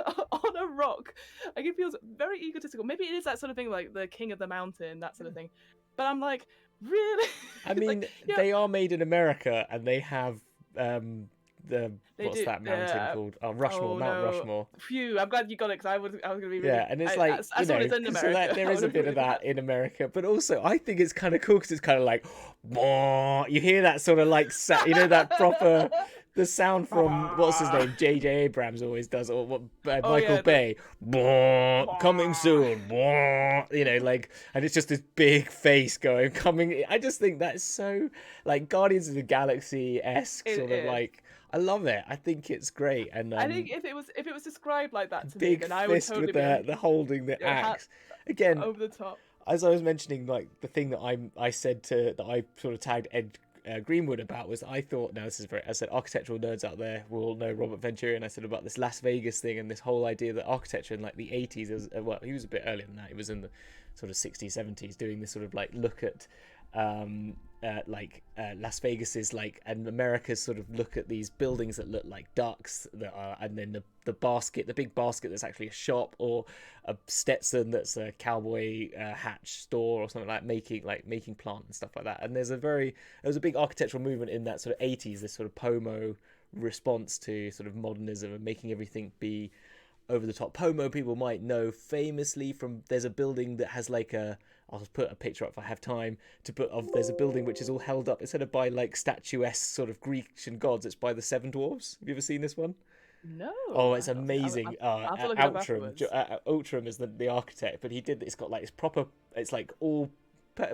on a rock. Like it feels very egotistical. Maybe it is that sort of thing, like the king of the mountain, that sort of thing. But I'm like, really? I mean, they are made in America, and they have that mountain called? Oh, Rushmore, Mount Rushmore. Phew, I'm glad you got it, because I was going to be really... Yeah, and it's like, so there is a bit of that in America, but also I think it's kind of cool because it's kind of like, you hear that sort of like, that proper... The sound from, what's his name, J.J. Abrams always does, or Michael Bay, coming soon, and it's just this big face coming. I just think that's so, like, Guardians of the Galaxy-esque sort of like, I love it. I think it's great. And I think if it was described like that to me, then I would totally with the holding the axe. Again, over the top. As I was mentioning, like, the thing that I said that I sort of tagged Ed Greenwood about was, I thought, now this is I said architectural nerds out there will know Robert Venturi, I said about this Las Vegas thing and this whole idea that architecture in like the 80s, well, he was a bit earlier than that, he was in the sort of 60s, 70s, doing this sort of like look at Las Vegas is like, and America's sort of look at these buildings that look like ducks that are, and then the big basket that's actually a shop, or a Stetson that's a cowboy hat store or something making plant and stuff like that. And there was a big architectural movement in that sort of 80s, this sort of Pomo response to sort of modernism and making everything be over the top. Pomo people might know famously from, there's a building that has like I'll put a picture up if I have time to put of. There's a building which is all held up instead of by like statuesque sort of Grecian gods. It's by the Seven Dwarfs. Have you ever seen this one? No. Oh, it's amazing. I'll have to look it up Outram, afterwards. Outram is the architect, but he did. It's got like it's proper. It's like all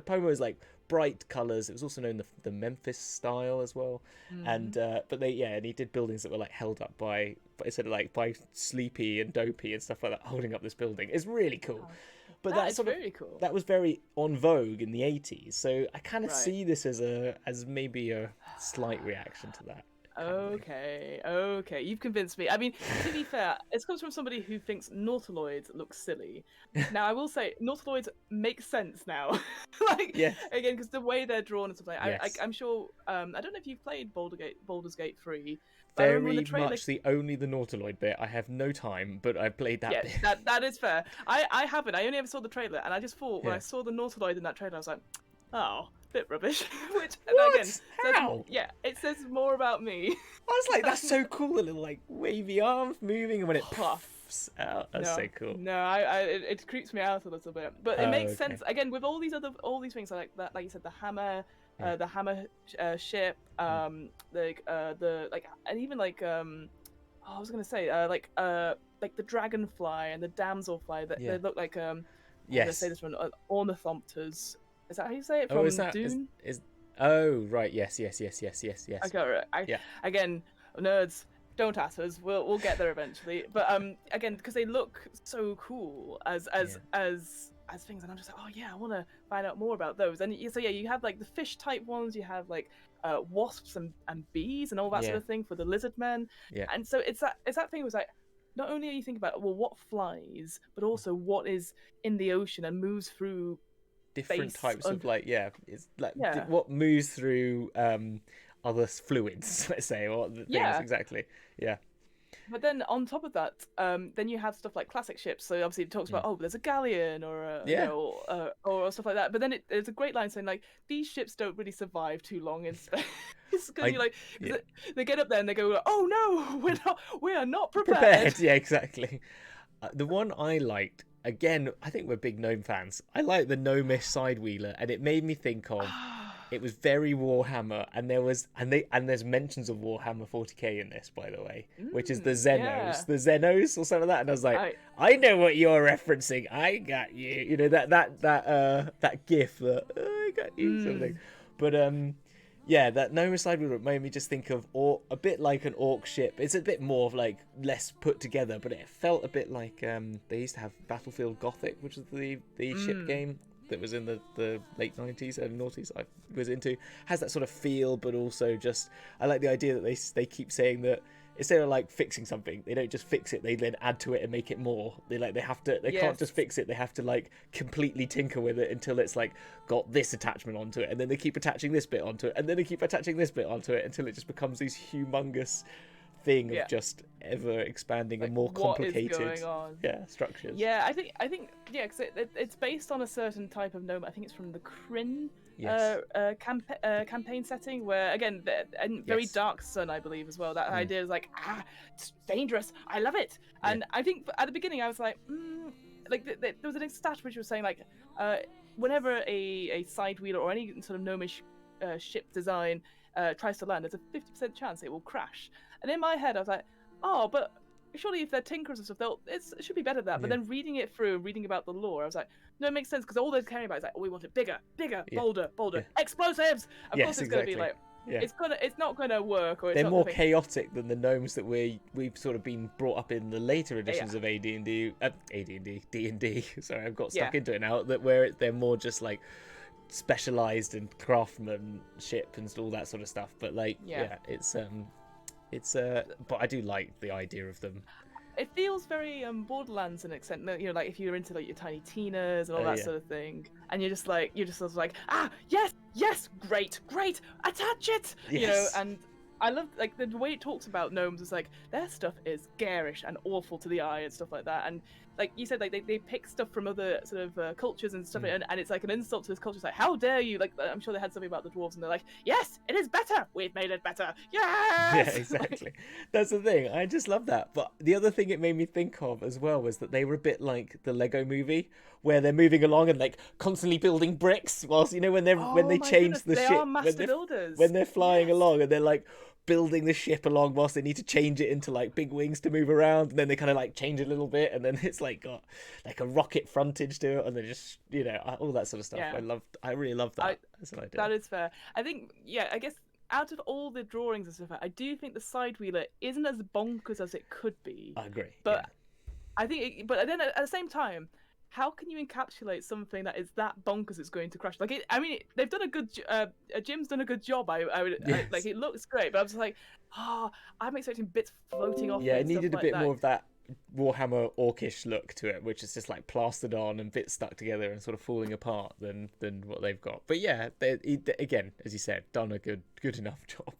Pomo is like bright colours. It was also known the Memphis style as well, and and he did buildings that were like held up by instead of like by Sleepy and Dopey and stuff like that, holding up this building. It's really cool. Oh. But that's very cool. That was very on vogue in the 80s, so I kind of see this as maybe a slight reaction to that. Okay, you've convinced me. I mean, to be fair, it comes from somebody who thinks nautiloids look silly. Now, I will say, nautiloids make sense now. Again, because the way they're drawn and stuff like that. I'm sure, I don't know if you've played Baldur's Gate 3. Very much the nautiloid bit. I have no time, but I played that bit. That is fair. I haven't. I only ever saw the trailer, and I just thought, when I saw the nautiloid in that trailer, I was like, oh, bit rubbish. Which, what? again, How? it says more about me. I was like, that's so cool, the little like wavy arms moving, and when it puffs out, that's so cool. No, it creeps me out a little bit, but it makes sense. Again, with all these things like that, like you said, the hammer. The hammer ship, and even like I was gonna say like the dragonfly and the damselfly that they look like I'm gonna say this one, ornithopters. Is that how you say it? From Dune? Oh right, yes. I got it. Again, nerds, don't ask us. We'll get there eventually. But again, because they look so cool as things, and I'm just like, oh yeah, I want to find out more about those. And so you have like the fish type ones, you have like wasps and bees and all that sort of thing for the lizard men. And so it's that thing was like, not only are you thinking about, well, what flies, but also what is in the ocean and moves through different types of it's like what moves through other fluids, let's say, or the things exactly. But then on top of that, then you have stuff like classic ships. So obviously it talks about there's a galleon or or stuff like that. But then there's a great line saying like these ships don't really survive too long in space. Because they get up there and they go, oh no, we are not prepared. Yeah, exactly. The one I liked, again, I think we're big gnome fans. I like the Nomiss Sidewheeler, and it made me think of. It was very Warhammer, and there's mentions of Warhammer 40k in this, by the way, which is the Xenos or something like that. And I was like, I know what you're referencing. I got you. You know that gif that I got you sort of thing. But that Nomiss Sidewheeler made me just think of a bit like an orc ship. It's a bit more like less put together, but it felt a bit like they used to have Battlefield Gothic, which is the ship game that was in the late 90s, early noughties I was into. Has that sort of feel, but also just, I like the idea that they keep saying that instead of like fixing something, they don't just fix it, they then add to it and make it more. They can't just fix it, they have to like completely tinker with it until it's like got this attachment onto it, and then they keep attaching this bit onto it, and then they keep attaching this bit onto it until it just becomes these humongous thing of just ever expanding and more complicated structures. I think because it's based on a certain type of gnome. I think it's from the Kryn campaign setting, where again and very dark sun, I believe, as well. That idea is like, it's dangerous, I love it. And I think at the beginning I was like, there was a stat which was saying like whenever a sidewheeler or any sort of gnomish ship design tries to land, there's a 50% chance it will crash. And in my head, I was like, oh, but surely if they're tinkers and stuff, it should be better than that. But then reading it through, reading about the lore, I was like, no, it makes sense, because all they're caring about is like, we want it bigger, bolder, explosives. Of course, it's going to be like, it's not going to work. Or they're more chaotic than the gnomes that we've sort of been brought up in the later editions of AD&D, D&D. Sorry, I've got stuck into it now. They're more just like specialized and craftsmanship and all that sort of stuff. But like, it's but I do like the idea of them It feels very Borderlands in an extent. You know, like if you're into like your Tiny Tinas and all that sort of thing, and you're just sort of like, yes, great, attach it. Yes. You know, and I love like the way it talks about gnomes is like their stuff is garish and awful to the eye and stuff like that. And like you said, like they pick stuff from other sort of cultures and stuff, and it's like an insult to this culture. It's like, how dare you? Like I'm sure they had something about the dwarves, and they're like, yes, it is better. We've made it better. Yes. Yeah, exactly. That's the thing. I just love that. But the other thing it made me think of as well was that they were a bit like the Lego Movie, where they're moving along and like constantly building bricks, whilst when they change the ship, are master builders. When they're flying along and they're like building the ship along whilst they need to change it into like big wings to move around, and then they kind of like change it a little bit, and then it's like got like a rocket frontage to it, and they just all that sort of stuff. I really love that as an idea. That is fair. I think I guess out of all the drawings and stuff, I do think the Sidewheeler isn't as bonkers as it could be. I agree, but I think but then at the same time, how can you encapsulate something that is that bonkers it's going to crash? Like, they've done a good. Jim's done a good job. Like, it looks great, but I was like, I'm expecting bits floating off. Yeah, it needed a bit more of that Warhammer Orcish look to it, which is just like plastered on and bits stuck together and sort of falling apart than what they've got. But yeah, again, as you said, done a good enough job.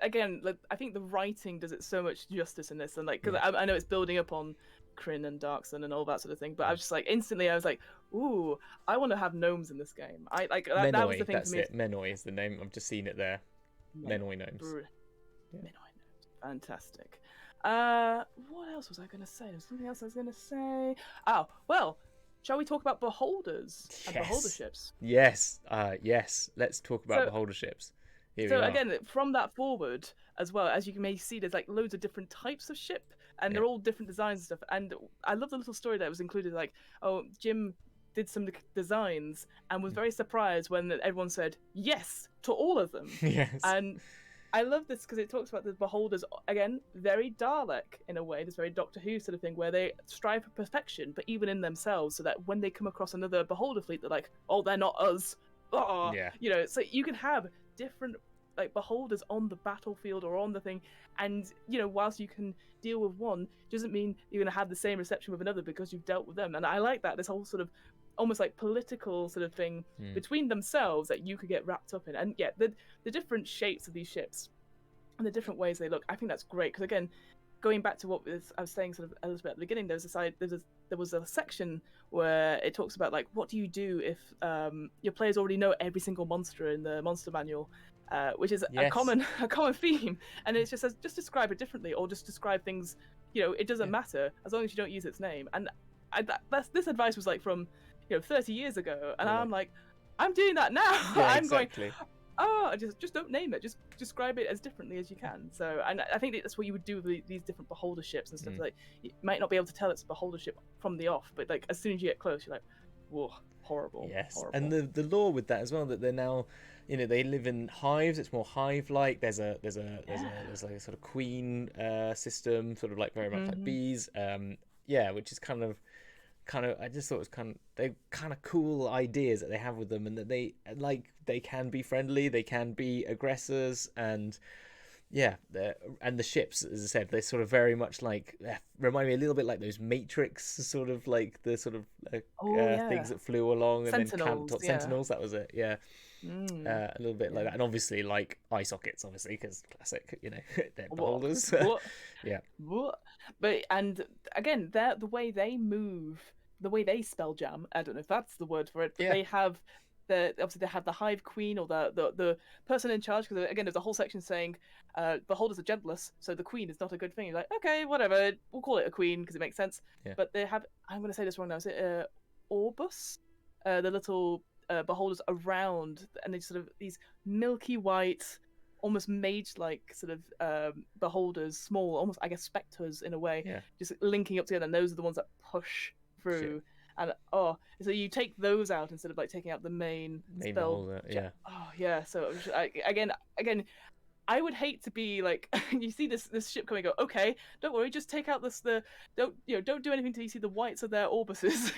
Again, like, I think the writing does it so much justice in this, and like because I know it's building up on Kryn and Darkson and all that sort of thing, but I was just like instantly I was like, ooh, I want to have gnomes in this game. Menoi, that was the thing that's for me. it. Menoi is the name. I've just seen it there. Menoi gnomes. Menoi gnomes. Fantastic. What else was I going to say? There's something else I was going to say. Oh, well, shall we talk about beholders and beholder ships? Yes. Let's talk about beholder ships. So again, from that forward as well, as you may see, there's like loads of different types of ship, and they're all different designs and stuff. And I love the little story that was included, like, Jim did some designs and was very surprised when everyone said yes to all of them. Yes. And I love this because it talks about the beholders, again, very Dalek in a way, this very Doctor Who sort of thing, where they strive for perfection, but even in themselves, so that when they come across another beholder fleet, they're like, oh, they're not us. So you can have different like beholders on the battlefield or on the thing, and whilst you can deal with one, doesn't mean you're going to have the same reception with another because you've dealt with them. And I like that, this whole sort of almost like political sort of thing between themselves that you could get wrapped up in. And the different shapes of these ships and the different ways they look, I think that's great, because again, going back to what I was saying sort of a little bit at the beginning, there was a section where it talks about like, what do you do if your players already know every single monster in the monster manual, which is a common theme, and it just says just describe it differently, or just describe things. It doesn't matter as long as you don't use its name. And this advice was like from 30 years ago, and I'm like, I'm doing that now. I'm exactly. Going, just don't name it. Just describe it as differently as you can. So, and I think that's what you would do with these different beholder ships and stuff. Like, you might not be able to tell it's a beholder ship from the off, but like as soon as you get close, you're like, whoa, horrible. Yes, horrible. And the lore with that as well, that they're now, they live in hives. It's more hive-like. There's like a sort of queen system, sort of like very much like bees. Which is kind of I just thought it was they're kind of cool ideas that they have with them, and that they can be friendly, they can be aggressors, and and the ships, as I said, they're sort of very much like remind me a little bit like those Matrix sort of like the sort of things that flew along, and Sentinels, then Sentinels, that was it, a little bit like that, and obviously like eye sockets, obviously, because classic, they're beholders. But and again, the way they move, the way they spell jam, I don't know if that's the word for it, but they have obviously they have the hive queen, or the person in charge, because again there's a whole section saying beholders are gentless, so the queen is not a good thing. You're like, okay, whatever, we'll call it a queen because it makes sense. But they have, I'm going to say this wrong now, is it Orbus, the little beholders around, and they sort of these milky white, almost mage-like sort of beholders, small, almost I guess spectres in a way, just linking up together, and those are the ones that push through. Shit. And so you take those out instead of like taking out the main spell. Beholder, So again, I would hate to be like, you see this ship coming, go, okay, don't worry, just take out don't do anything till you see the whites of their orbuses,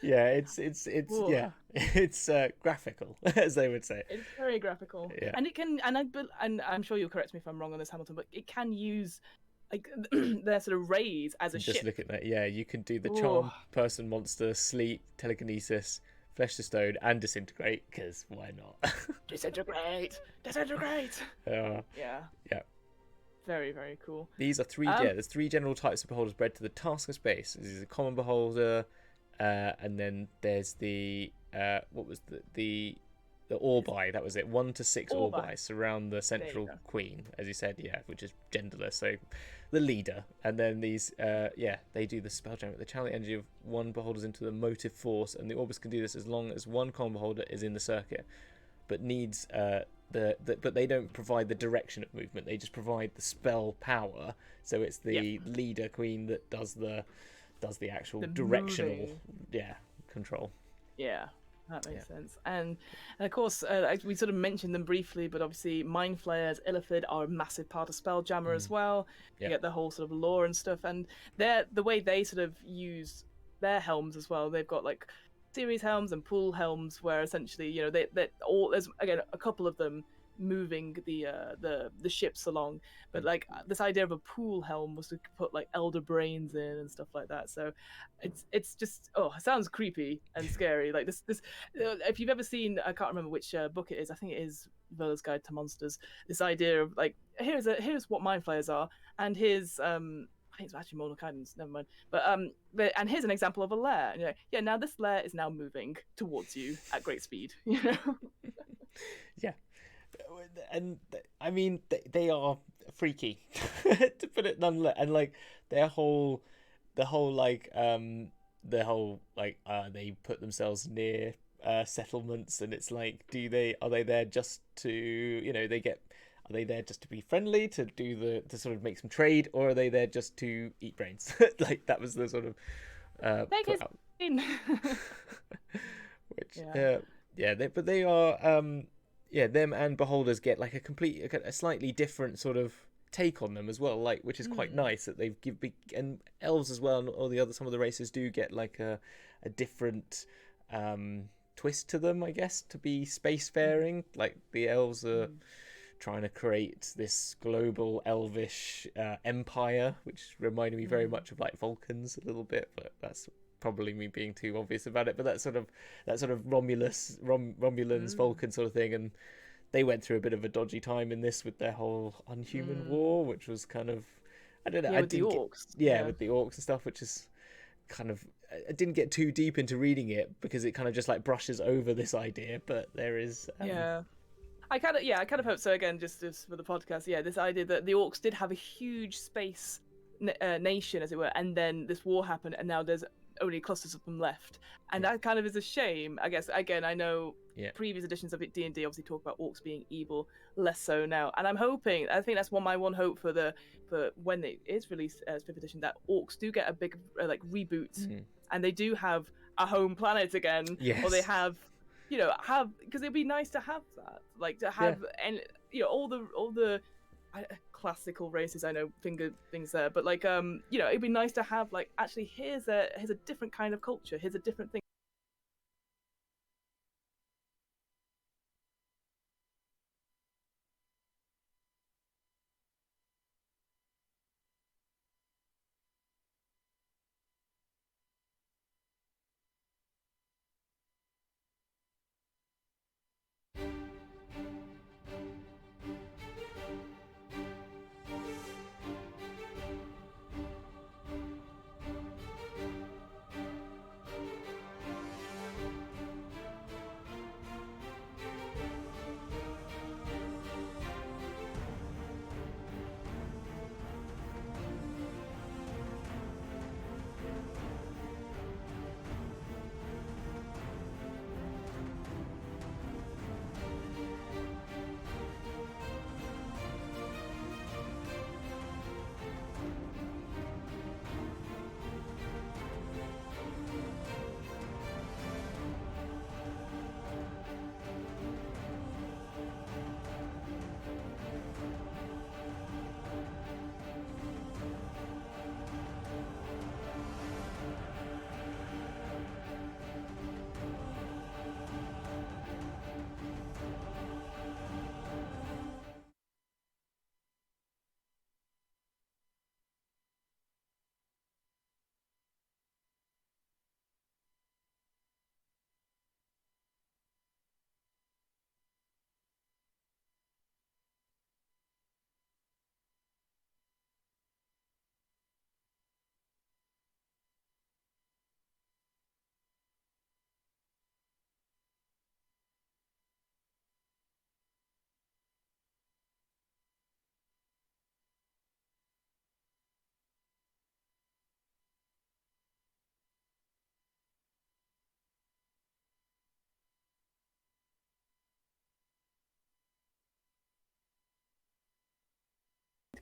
Yeah, it's Ooh. yeah, it's graphical, as they would say. It's very graphical, Yeah. and it can, and I'm sure you'll correct me if I'm wrong on this, Hamilton, but it can use like their sort of rays as a Just ship. look at that. Yeah, you can do the Ooh. charm, person, monster, sleep, telekinesis, flesh to stone, and disintegrate. Because why not? Disintegrate. Yeah. Yeah. Very, very cool. These are three. Yeah, there's three general types of beholders bred to the task of space. There's a common beholder, and then there's the what was the Orbi. That was it. 1 to 6 Orbi surround the central queen, as you said. Yeah, which is genderless. So the leader, and then these. They do the spelljammer. They channel the energy of one beholders into the motive force, and the Orbis can do this as long as one common beholder is in the circuit, but needs but they don't provide the direction of movement. They just provide the spell power. So it's the leader queen that does the actual directional control. Yeah, that makes sense. And of course, we sort of mentioned them briefly, but obviously Mind Flayers, Illithid are a massive part of Spelljammer as well. You get the whole sort of lore and stuff, and the way they sort of use their helms as well. They've got like series helms and pool helms, where essentially, you know, they all, there's again a couple of them moving the ships along, but like this idea of a pool helm was to put like elder brains in and stuff like that. So it's just it sounds creepy and scary. Like this if you've ever seen, I can't remember which book it is, I think it is Vela's Guide to Monsters, this idea of like here's what mind flayers are, and here's I think it's actually Moral Guidance, never mind. But and here's an example of a lair. And you're like, yeah, now this lair is now moving towards you at great speed. You know? Yeah, and I mean they are freaky, to put it nonetheless. And like the whole they put themselves near settlements, and it's like, are they there just to are they there just to be friendly, to sort of make some trade, or are they there just to eat brains? Like that was the sort of Take his in. Which but they are them and beholders get like a slightly different sort of take on them as well, like, which is quite nice that they've and elves as well, and all the other, some of the races do get like a different twist to them, I guess, to be spacefaring. Like the elves are trying to create this global elvish empire, which reminded me very much of like Vulcans a little bit, but that's probably me being too obvious about it. But that sort of Romulans Vulcan sort of thing, and they went through a bit of a dodgy time in this with their whole Unhuman War, which was kind of, I don't know, with the orcs, with the orcs and stuff, which is kind of, I didn't get too deep into reading it because it kind of just like brushes over this idea, but there is I kind of hope so. Again, just for the podcast, this idea that the orcs did have a huge space nation, as it were, and then this war happened, and now there's only clusters of them left, and that kind of is a shame. I guess, again, I know previous editions of D&D obviously talk about orcs being evil, less so now, and I'm hoping, I think that's my one hope for when it is released as 5th edition, that orcs do get a big like reboot, and they do have a home planet again, or they have because it'd be nice to have that, like to have and all the classical races, I know finger things there, but like it'd be nice to have like, actually here's a different kind of culture, here's a different thing.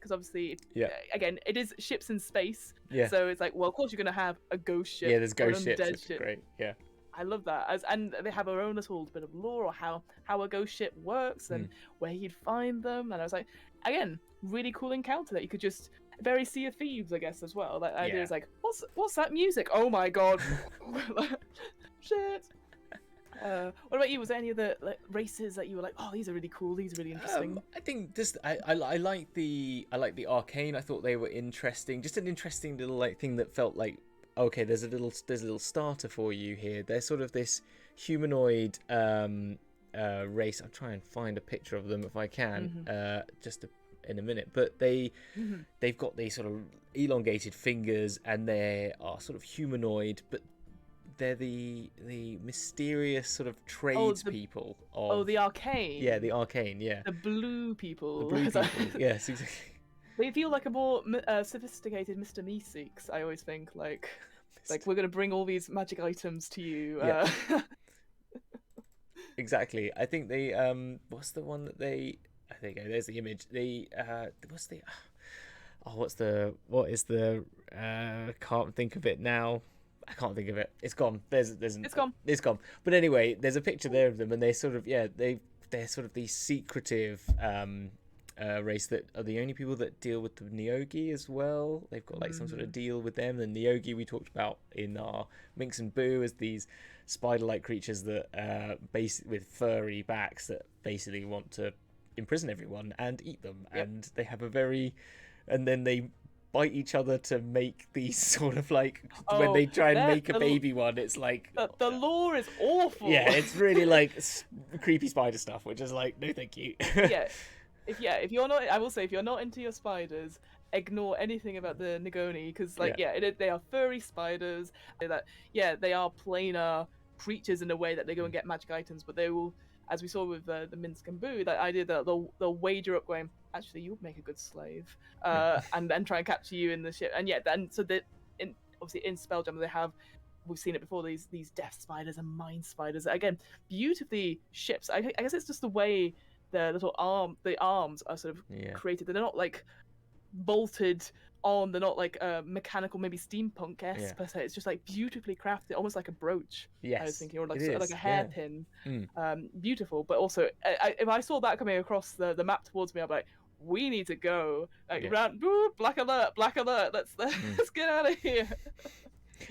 because obviously, Yeah. again, it is ships in space. Yeah. So it's like, well, of course you're going to have a ghost ship. Yeah, there's or an ghost ships. undead It's ship. great. Yeah. I love that. And they have our own little bit of lore, or how a ghost ship works and where you'd find them. And I was like, again, really cool encounter that you could just very Sea of Thieves, I guess, as well. That idea is like, what's that music? Oh my god, shit. What about you? Was there any other races that you were like, oh, these are really cool, these are really interesting? I think just I like the arcane. I thought they were interesting. Just an interesting little thing that felt like, okay, there's a little starter for you here. They're sort of this humanoid race. I'll try and find a picture of them if I can, in a minute. But they've got these sort of elongated fingers, and they are sort of humanoid, but they're the mysterious sort of tradespeople of the arcane. Yeah, the arcane. Yeah, the blue people. The blue people. Yes, exactly. They feel like a more sophisticated Mr. Meeseeks. I always think like we're gonna bring all these magic items to you. Yeah. Exactly. I think they what's the one that they? There you go. There's the image. Can't think of it now. I can't think of it. It's gone. It's gone. But anyway, there's a picture there of them, and they're sort of they're sort of these secretive race that are the only people that deal with the Neogi as well. They've got some sort of deal with them. The Neogi we talked about in our Minx and Boo as these spider-like creatures that with furry backs that basically want to imprison everyone and eat them. Yep. And they have and then they bite each other to make these sort of when they try and make a baby one, it's like the lore is awful. Yeah, it's really creepy spider stuff, which is like, no thank you. If you're not, I will say, if you're not into your spiders, ignore anything about the Nagoni, because they are furry spiders. They are planar creatures in a way that they go and get magic items, but they will, as we saw with the Minsk and Boo, that idea that they'll wager up going, actually, you'll make a good slave, and then try and capture you in the ship. And obviously in Spelljammer we've seen it before, these death spiders and mind spiders, again, beautifully ships. I guess it's just the way the arms are sort of created. They're not bolted on, they're not mechanical, maybe steampunk-esque per se. It's just beautifully crafted, almost like a brooch. Yes, I was thinking, or like a hairpin. Beautiful, but also if I saw that coming across the map towards me, I'm like, we need to go round. Black alert, let's get out of here.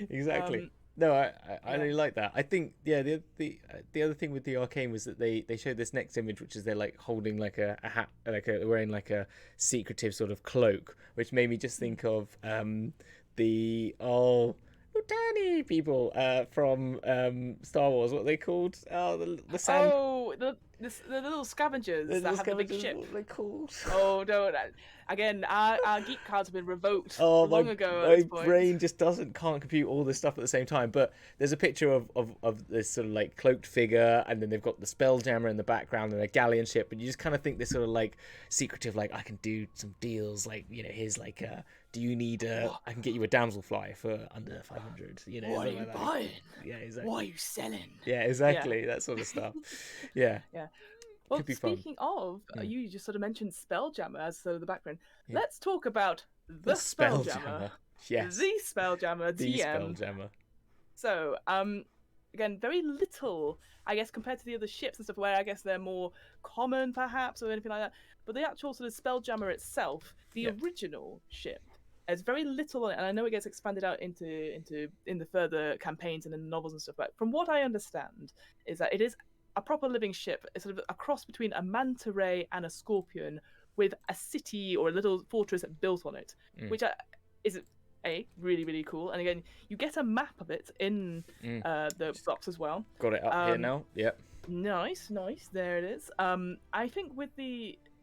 Exactly. No, I really like that. I think the other thing with the arcane was that they showed this next image, which is they're holding a hat, wearing a secretive sort of cloak, which made me just think of the Utani people from Star Wars. What are they called? The sand. Oh, the little scavengers that have the big ship. What are they called? Oh no! Again, our geek cards have been revoked long ago. My brain just can't compute all this stuff at the same time. But there's a picture of this sort of cloaked figure, and then they've got the Spelljammer in the background and a galleon ship, and you just kind of think this sort of secretive, I can do some deals, here's do you need I can get you a damselfly for under 500. What are you buying? Yeah, exactly. What are you selling? Yeah, exactly. That sort of stuff. Yeah. Yeah. Well, speaking of, you just sort of mentioned Spelljammer as sort of the background. Yeah. Let's talk about the Spelljammer. Yes. The Spelljammer. The Spelljammer. So, again, very little, I guess, compared to the other ships and stuff, where I guess they're more common, perhaps, or anything like that. But the actual sort of Spelljammer itself, the original ship, there's very little on it, and I know it gets expanded out in the further campaigns and in the novels and stuff. But from what I understand, is that it is a proper living ship. It's sort of a cross between a manta ray and a scorpion, with a city or a little fortress built on it, which is really, really cool. And again, you get a map of it in the box as well. Got it up here now. Yep. Nice. There it is. I think with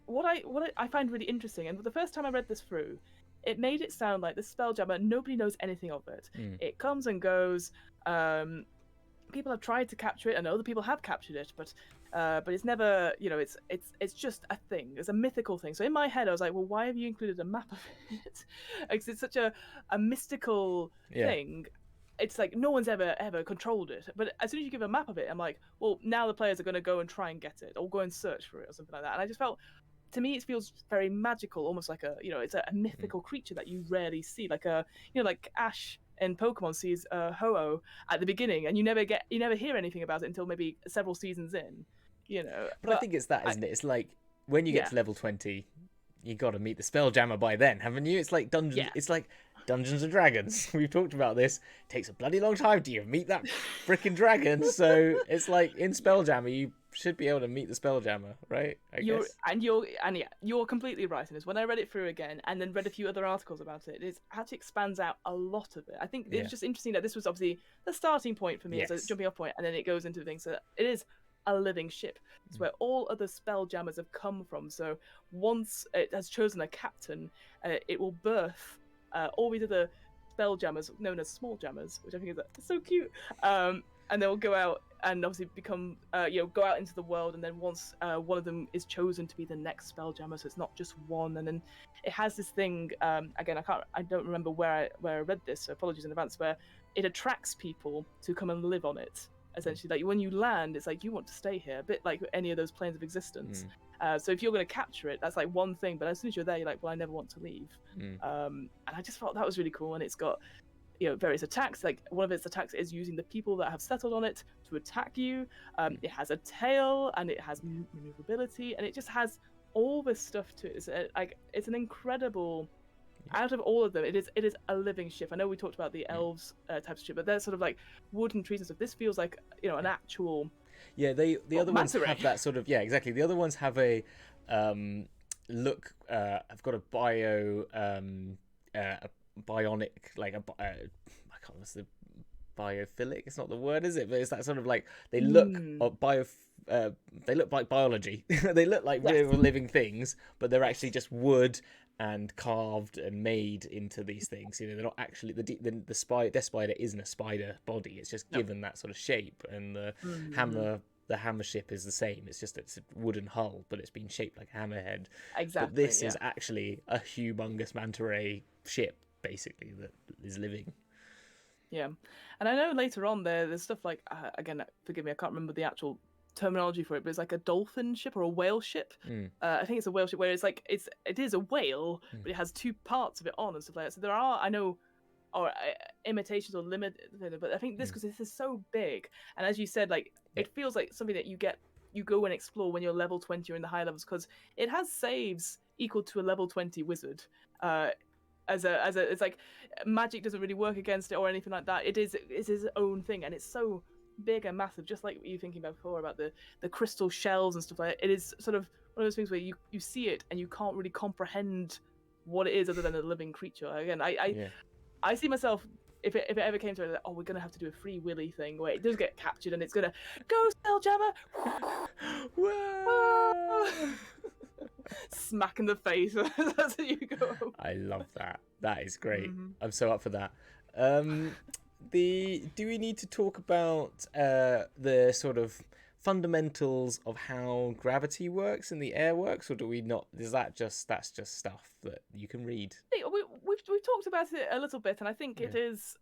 what I find really interesting, and the first time I read this through, it made it sound like the Spelljammer, nobody knows anything of it. It comes and goes. People have tried to capture it, and other people have captured it, but it's never, it's just a thing. It's a mythical thing. So in my head, I was like, well, why have you included a map of it? Because it's such a mystical thing. It's no one's ever controlled it. But as soon as you give a map of it, I'm like, well, now the players are going to go and try and get it, or go and search for it, or something like that. And I just felt to me it feels very magical, almost like it's a mythical creature that you rarely see, like like Ash in Pokemon sees Ho-Oh at the beginning, and you never hear anything about it until maybe several seasons in, But I think it's that, isn't it? It's like when you get to level 20, you got to meet the Spelljammer by then, haven't you? It's like Dungeons. Yeah. It's like Dungeons and Dragons. We've talked about this. It takes a bloody long time to meet that freaking dragon. So it's like in Spelljammer, you should be able to meet the Spelljammer, right? I guess. You're completely right in this. When I read it through again and then read a few other articles about it, it actually expands out a lot of it. I think it's just interesting that this was obviously the starting point for me as a jumping off point, and then it goes into things. So it is a living ship. It's where all other Spelljammers have come from. So once it has chosen a captain, it will birth all these other Spelljammers known as small jammers, which I think is so cute. And they'll go out and obviously become, go out into the world. And then once one of them is chosen to be the next Spelljammer, so it's not just one. And then it has this thing. Again, I don't remember where I read this, so apologies in advance. Where it attracts people to come and live on it. Essentially, like when you land, it's like you want to stay here, a bit like any of those planes of existence. So if you're going to capture it, that's like one thing. But as soon as you're there, you're like, well, I never want to leave. And I just felt that was really cool. And it's got, various attacks. Like one of its attacks is using the people that have settled on it to attack you. It has a tail and it has maneuverability, and it just has all this stuff to it. It's an incredible. Out of all of them, it is a living ship. I know we talked about the elves type of ship, but they're sort of like wood and trees and stuff. This feels like an actual. Yeah, the other ones have that sort of exactly. The other ones have a look. I've got a bionic, like I can't remember the biophilic. It's not the word, is it? But it's that sort of like they look they look like biology. They look like real living things, but they're actually just wood and carved and made into these things. They're not actually the spider. Their spider isn't a spider body. It's just given that sort of shape. And the hammer ship is the same. It's a wooden hull, but it's been shaped like a hammerhead. Exactly. But this is actually a humongous manta ray ship, basically, that is living. Yeah, and I know later on there's stuff like again, forgive me, I can't remember the actual terminology for it, but it's like a dolphin ship or a whale ship. I think it's a whale ship where it's like it is a whale, but it has two parts of it on and stuff like that. So there are, I know, imitations or limited, but I think because this is so big, and as you said, like it feels like something that you go and explore when you're level 20 or in the high levels, because it has saves equal to a level 20 wizard. It's like magic doesn't really work against it or anything like that. It's his own thing, and it's so big and massive, just like what you were thinking about before about the crystal shells and stuff like that. It is sort of one of those things where you see it and you can't really comprehend what it is other than a living creature. Again, I see myself, if it ever came to it, like, we're gonna have to do a Free Willy thing where it does get captured and it's gonna go Spelljammer. Smack in the face. That's how you go. I love that. That is great. I'm so up for that. Do we need to talk about the sort of fundamentals of how gravity works and the air works, or do we not? That's just stuff that you can read? We've talked about it a little bit, and I think it is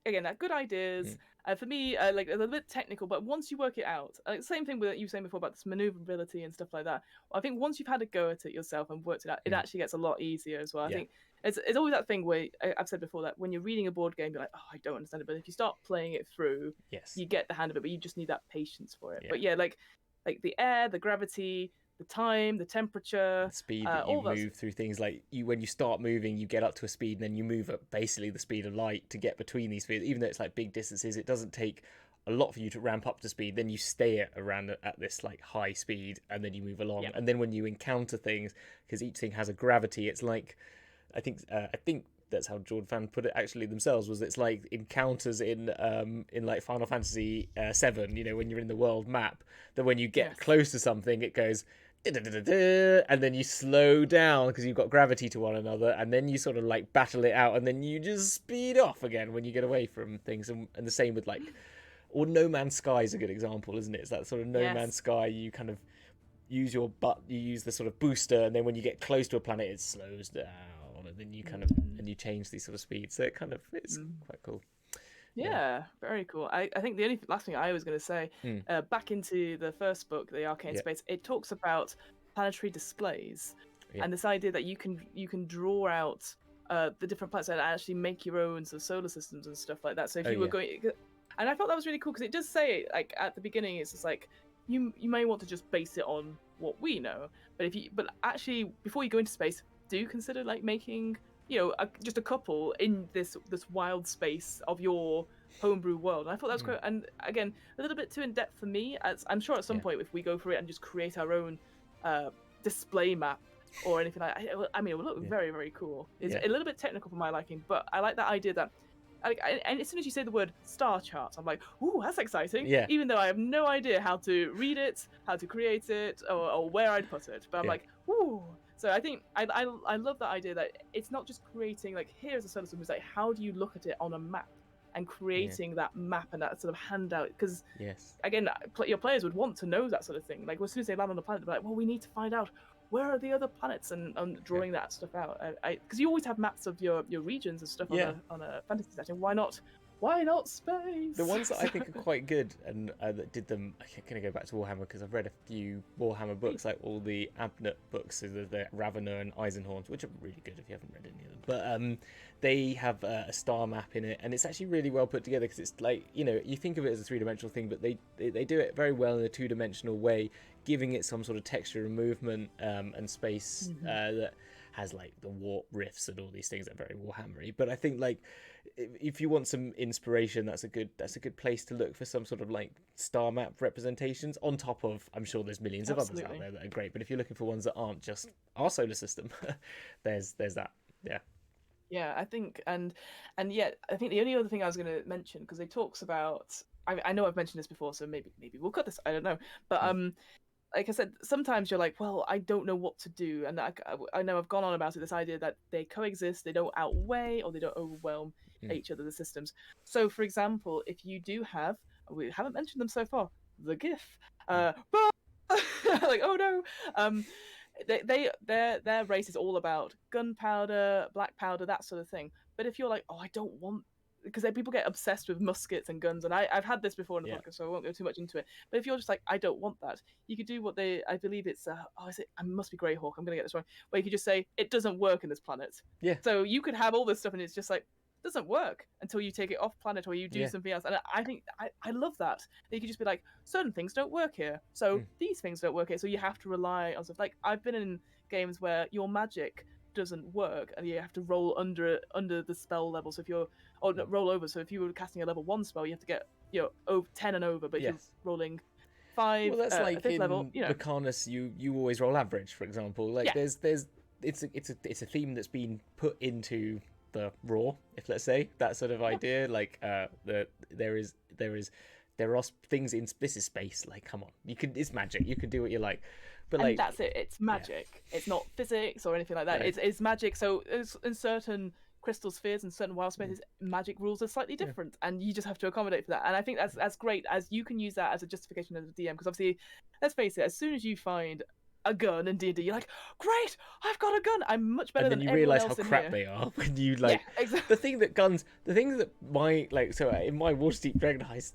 again good ideas. For me, like a little bit technical, but once you work it out, same thing with you were saying before about this maneuverability and stuff like that. I think once you've had a go at it yourself and worked it out, it actually gets a lot easier as well. I think it's always that thing where I've said before that when you're reading a board game, you're like, I don't understand it, but if you start playing it through, you get the hang of it. But you just need that patience for it. But like the air, the gravity, the time, the temperature, the speed that you move through things, like when you start moving, you get up to a speed and then you move at basically the speed of light to get between these speeds. Even though it's like big distances, it doesn't take a lot for you to ramp up to speed. Then you stay at this like high speed and then you move along. And then when you encounter things, because each thing has a gravity, it's like I think that's how Jordan Fan put it actually themselves, was it's like encounters in like Final Fantasy 7, when you're in the world map, that when you get close to something it goes and then you slow down because you've got gravity to one another, and then you sort of like battle it out, and then you just speed off again when you get away from things. And the same with like, or No Man's Sky is a good example, isn't it? It's that sort of No Man's Sky, you kind of use you use the sort of booster, and then when you get close to a planet it slows down, and then you kind of and you change these sort of speeds, so it's quite cool. Yeah, very cool. I think the only last thing I was going to say, back into the first book, the Arcane Space, it talks about planetary displays, and this idea that you can draw out the different planets and actually make your own sort of solar systems and stuff like that. So if you were going, and I thought that was really cool because it does say, like, at the beginning, it's just like you may want to just base it on what we know, but actually before you go into space, do consider like making, you know, just a couple in this wild space of your homebrew world. And I thought that was great. And again, a little bit too in depth for me. As I'm sure at some point, if we go for it and just create our own display map or anything like that, I mean, it would look very, very cool. It's a little bit technical for my liking, but I like that idea that. And as soon as you say the word star charts, I'm like, ooh, that's exciting. Yeah. Even though I have no idea how to read it, how to create it, or where I'd put it. But I'm like, ooh. So I think I love that idea that it's not just creating, like, here's a solar system. It's like, how do you look at it on a map and creating that map and that sort of handout? Because, again, your players would want to know that sort of thing. Like, as soon as they land on a planet, they're like, well, we need to find out where are the other planets and drawing that stuff out. Because you always have maps of your regions and stuff on a fantasy setting. Why not space? The ones that I think are quite good and that did them, I'm going to go back to Warhammer because I've read a few Warhammer books, like all the Abnett books, so the Ravener and Eisenhorns, which are really good if you haven't read any of them. But they have a star map in it, and it's actually really well put together because it's like, you know, you think of it as a three-dimensional thing, but they do it very well in a two-dimensional way, giving it some sort of texture and movement and space that has like the warp rifts and all these things that are very Warhammery. But I think, like, if you want some inspiration, that's a good place to look for some sort of like star map representations. On top of, I'm sure there's millions of others out there that are great, but if you're looking for ones that aren't just our solar system, there's that. Yeah, I think, and yet I think the only other thing I was going to mention, because it talks about, I know I've mentioned this before, so maybe we'll cut this. I don't know, but like I said, sometimes you're like, well, I don't know what to do, and I know I've gone on about it. This idea that they coexist, they don't outweigh or they don't overwhelm each other, the systems. So, for example, if you do have, we haven't mentioned them so far, the GIF, like, oh no, their race is all about gunpowder, black powder, that sort of thing. But if you're like, oh, I don't want, because people get obsessed with muskets and guns, and I've had this before in the podcast, so I won't go too much into it. But if you're just like, I don't want that, you could do what I believe it's, is it? I must be Greyhawk. I'm gonna get this wrong. Where you could just say it doesn't work in this planet. Yeah. So you could have all this stuff, and it's just like, doesn't work until you take it off planet or you do something else. And I think I love that. You could just be like, certain things don't work here, so these things don't work here. So you have to rely on stuff. Like, I've been in games where your magic doesn't work and you have to roll under the spell level. So if you're roll over. So if you were casting a level 1 spell, you have to get, you know, over 10 and over. But if you're rolling 5, well, that's like in level, you know, Mechanis, you always roll average, for example. Like there's it's a theme that's been put into the raw, if let's say that sort of idea. Like there are things in this is space. Like, come on, it's magic. You can do what you like. But and that's it. It's magic. It's not physics or anything like that. Right. It's magic. So in certain crystal spheres and certain wild spaces, magic rules are slightly different, and you just have to accommodate for that. And I think that's great, as you can use that as a justification as a DM, because obviously, let's face it, as soon as you find a gun in D&D, you're like, great, I've got a gun, I'm much better than everyone else. And then you realise how crap they are when you like exactly. the things that in my Waterdeep Dragon Heist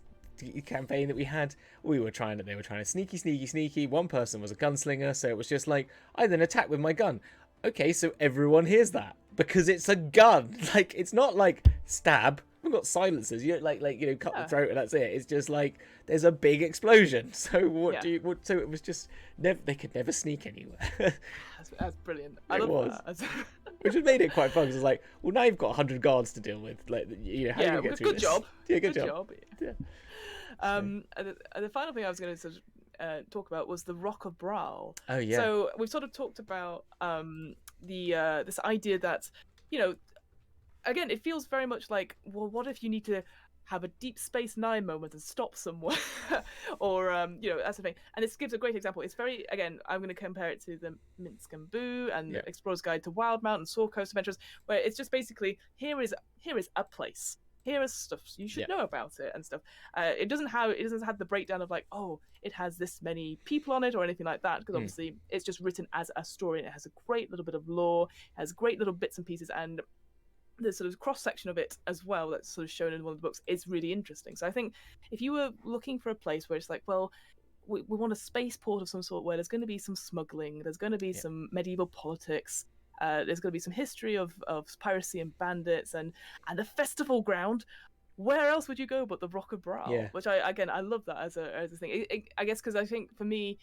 campaign that we had, they were trying to sneaky. One person was a gunslinger, so it was just like, I then attack with my gun. Okay, so everyone hears that because it's a gun. Like, it's not like stab. We've got silencers. You don't cut the throat and that's it. It's just like there's a big explosion. So so it was just they could never sneak anywhere. That's brilliant. I love that. Which has made it quite fun. Because it's like, well, now you've got 100 guards to deal with. Like, you know, how do you get through good this? Job. Yeah, good job. Yeah. And the final thing I was going to sort of talk about was the Rock of Brawl. Oh yeah. So we've sort of talked about this idea that, you know, again, it feels very much like, well, what if you need to have a Deep Space Nine moment and stop somewhere, or that's the thing. And this gives a great example. It's very, again, I'm going to compare it to the Minsk and Boo and Explorer's Guide to Wildmount and Sword Coast Adventures, where it's just basically here is a place. Here is stuff you should know about it and stuff. It doesn't have the breakdown of like, oh, it has this many people on it or anything like that, because obviously it's just written as a story and it has a great little bit of lore, it has great little bits and pieces, and the sort of cross section of it as well that's sort of shown in one of the books is really interesting. So I think if you were looking for a place where it's like, well, we want a spaceport of some sort where there's going to be some smuggling, there's going to be some medieval politics, there's going to be some history of piracy and bandits, and a festival ground. Where else would you go but the Rock of Brow? Which I love that as a thing. I guess because I think for me,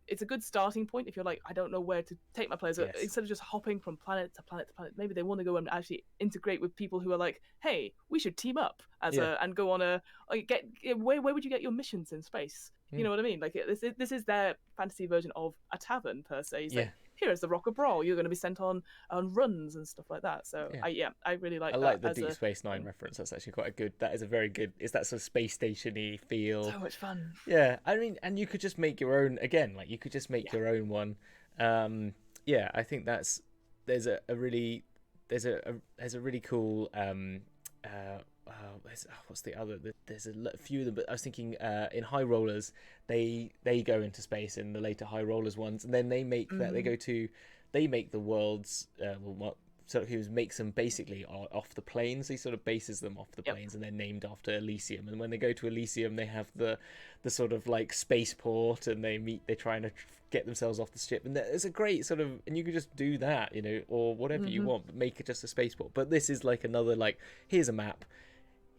it's a good starting point if you're like, I don't know where to take my players. Instead of just hopping from planet to planet to planet, maybe they want to go and actually integrate with people who are like, hey, we should team up and go on where would you get your missions in space? You know what I mean? Like this is their fantasy version of a tavern per se. It's like, here is the Rock of Brawl. You're going to be sent on runs and stuff like that. So I really like. I like the Deep Space Nine reference. That's actually quite a good. That is a very good. Is that sort of space station-y feel? So much fun. Yeah, I mean, and you could just make your own again. Like you could just make your own one. I think there's a really cool. What's the other? There's a few of them, but I was thinking in High Rollers, they go into space in the later High Rollers ones, and then they make that they make the world's sort of who makes them basically off the planes. He sort of bases them off the planes, and they're named after Elysium. And when they go to Elysium, they have the sort of like spaceport, and they try and get themselves off the ship. And it's a great sort of, and you could just do that, or whatever you want, but make it just a spaceport. But this is like another like, here's a map.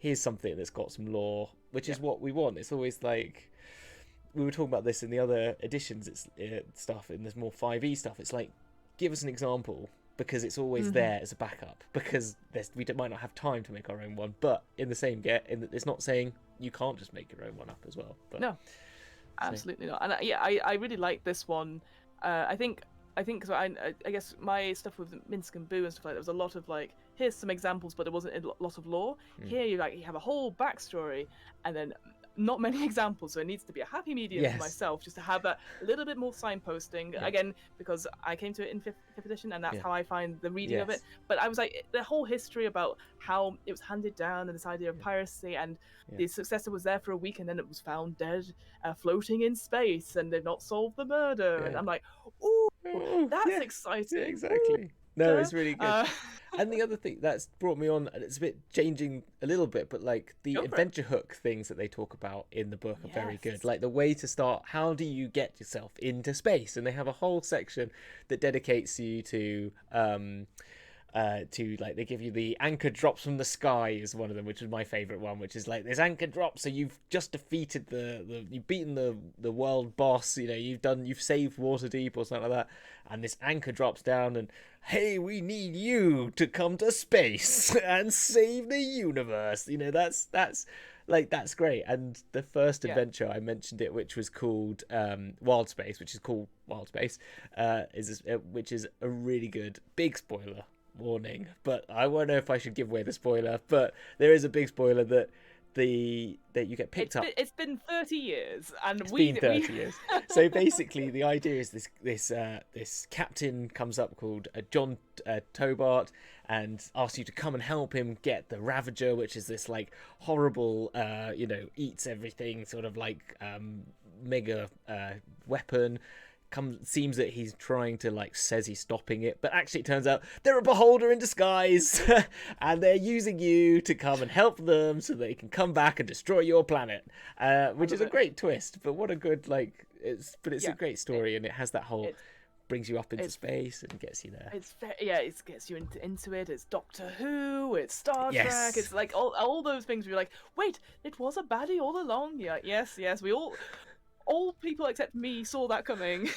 Here's something that's got some lore, which is what we want. It's always like, we were talking about this in the other editions. It's stuff, and there's more 5e stuff. It's like, give us an example, because it's always there as a backup. Because we might not have time to make our own one, but in the same it's not saying you can't just make your own one up as well. But, no, absolutely not. And I really like this one. I think so. I guess my stuff with Minsk and Boo and stuff like that, there was a lot of like, here's some examples, but there wasn't a lot of lore. Here you have a whole backstory, and then not many examples, so it needs to be a happy medium for myself, just to have a little bit more signposting. Again, because I came to it in 5th edition, and that's how I find the reading of it. But I was like, the whole history about how it was handed down, and this idea of piracy, and the successor was there for a week, and then it was found dead, floating in space, and they've not solved the murder. And I'm like, ooh, that's exciting. Yeah, exactly. Ooh. No, it's really good. And the other thing that's brought me on, and it's a bit changing a little bit, but like the adventure hook things that they talk about in the book are very good. Like the way to start, how do you get yourself into space? And they have a whole section that dedicates you to like, they give you the anchor drops from the sky is one of them, which is my favorite one, which is like, this anchor drop, so you've just defeated you've beaten the world boss, you've saved Waterdeep or something like that, and this anchor drops down, and hey, we need you to come to space and save the universe. That's great. And the first adventure I mentioned it, which was called Wild Space, which is a really good, big spoiler warning, but I won't know if I should give away the spoiler, but there is a big spoiler that you get picked up. It's been 30 years, and it's been 30 years. So basically, the idea is this captain comes up called John Tobart, and asks you to come and help him get the Ravager, which is this like horrible, eats everything, sort of like mega weapon. Seems that he's trying to says he's stopping it, but actually it turns out they're a beholder in disguise and they're using you to come and help them so they can come back and destroy your planet, which is a great twist. But what a good it's a great story, and it has that whole brings you up into space and gets you there. It gets you into it. It's Doctor Who, it's Star Trek, it's like all those things where you're like, wait, it was a baddie all along. Yeah, yes, we all people except me saw that coming.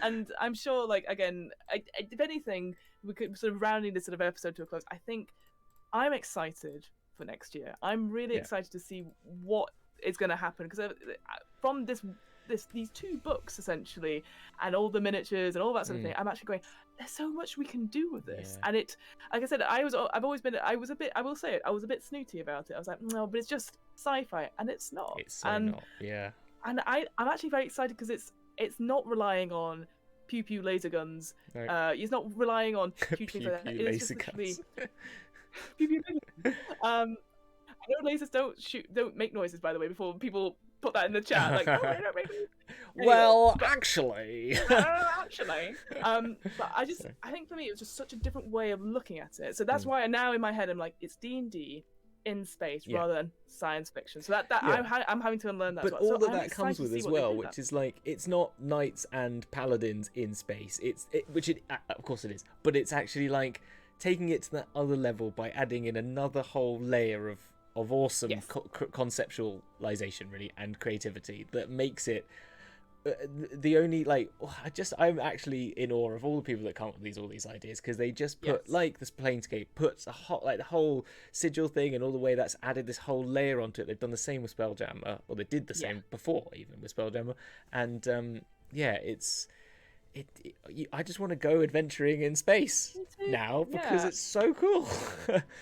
And I'm sure, again, if anything, we could sort of rounding this sort of episode to a close. I think I'm excited for next year. I'm really excited to see what is going to happen, because from these two books essentially, and all the miniatures and all that sort of thing, I'm actually going, there's so much we can do with this. And it, like I said, I was a bit snooty about it. I was like, no, but it's just sci-fi, and it's not. It's so not. And I'm actually very excited, because it's not relying on pew pew laser guns. No. It's not relying on huge things like that. It's just literally pew pew laser. I know lasers don't make noises, by the way, before people put that in the chat, like, oh, they don't make noises. Well, actually. But I think for me it was just such a different way of looking at it. So that's why now in my head I'm like, it's D&D, in space rather than science fiction. So that I'm having to unlearn that. But as well. all So that comes with as well, which is like, it's not knights and paladins in space. Of course it is, but it's actually like taking it to that other level by adding in another whole layer of awesome conceptualization, really, and creativity that makes it the only, like, I'm actually in awe of all the people that come up with all these ideas, because they just put like this Planescape puts the whole sigil thing and all the way that's added this whole layer onto it. They've done the same with Spelljammer, or they did the same before even with Spelljammer, and I just want to go adventuring in space now because it's so cool.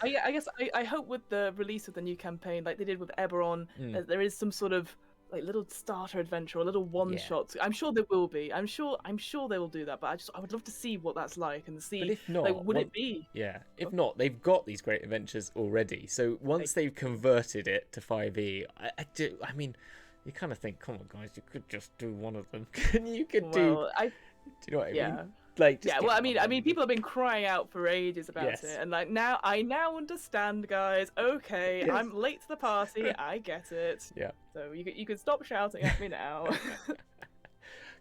I guess I hope with the release of the new campaign, like they did with Eberron, that there is some sort of like little starter adventure or little one shots. I'm sure there will be. I'm sure they will do that. But I would love to see what that's like and see. But if not, like, would it be? Yeah. If not, they've got these great adventures already. So once they've converted it to 5e, I mean, you kind of think, come on, guys, you could just do one of them. Do you know what I mean? Like, well, I mean, people have been crying out for ages about it, and like I now understand, guys. Okay, I'm late to the party. I get it. Yeah. So you can stop shouting at me now.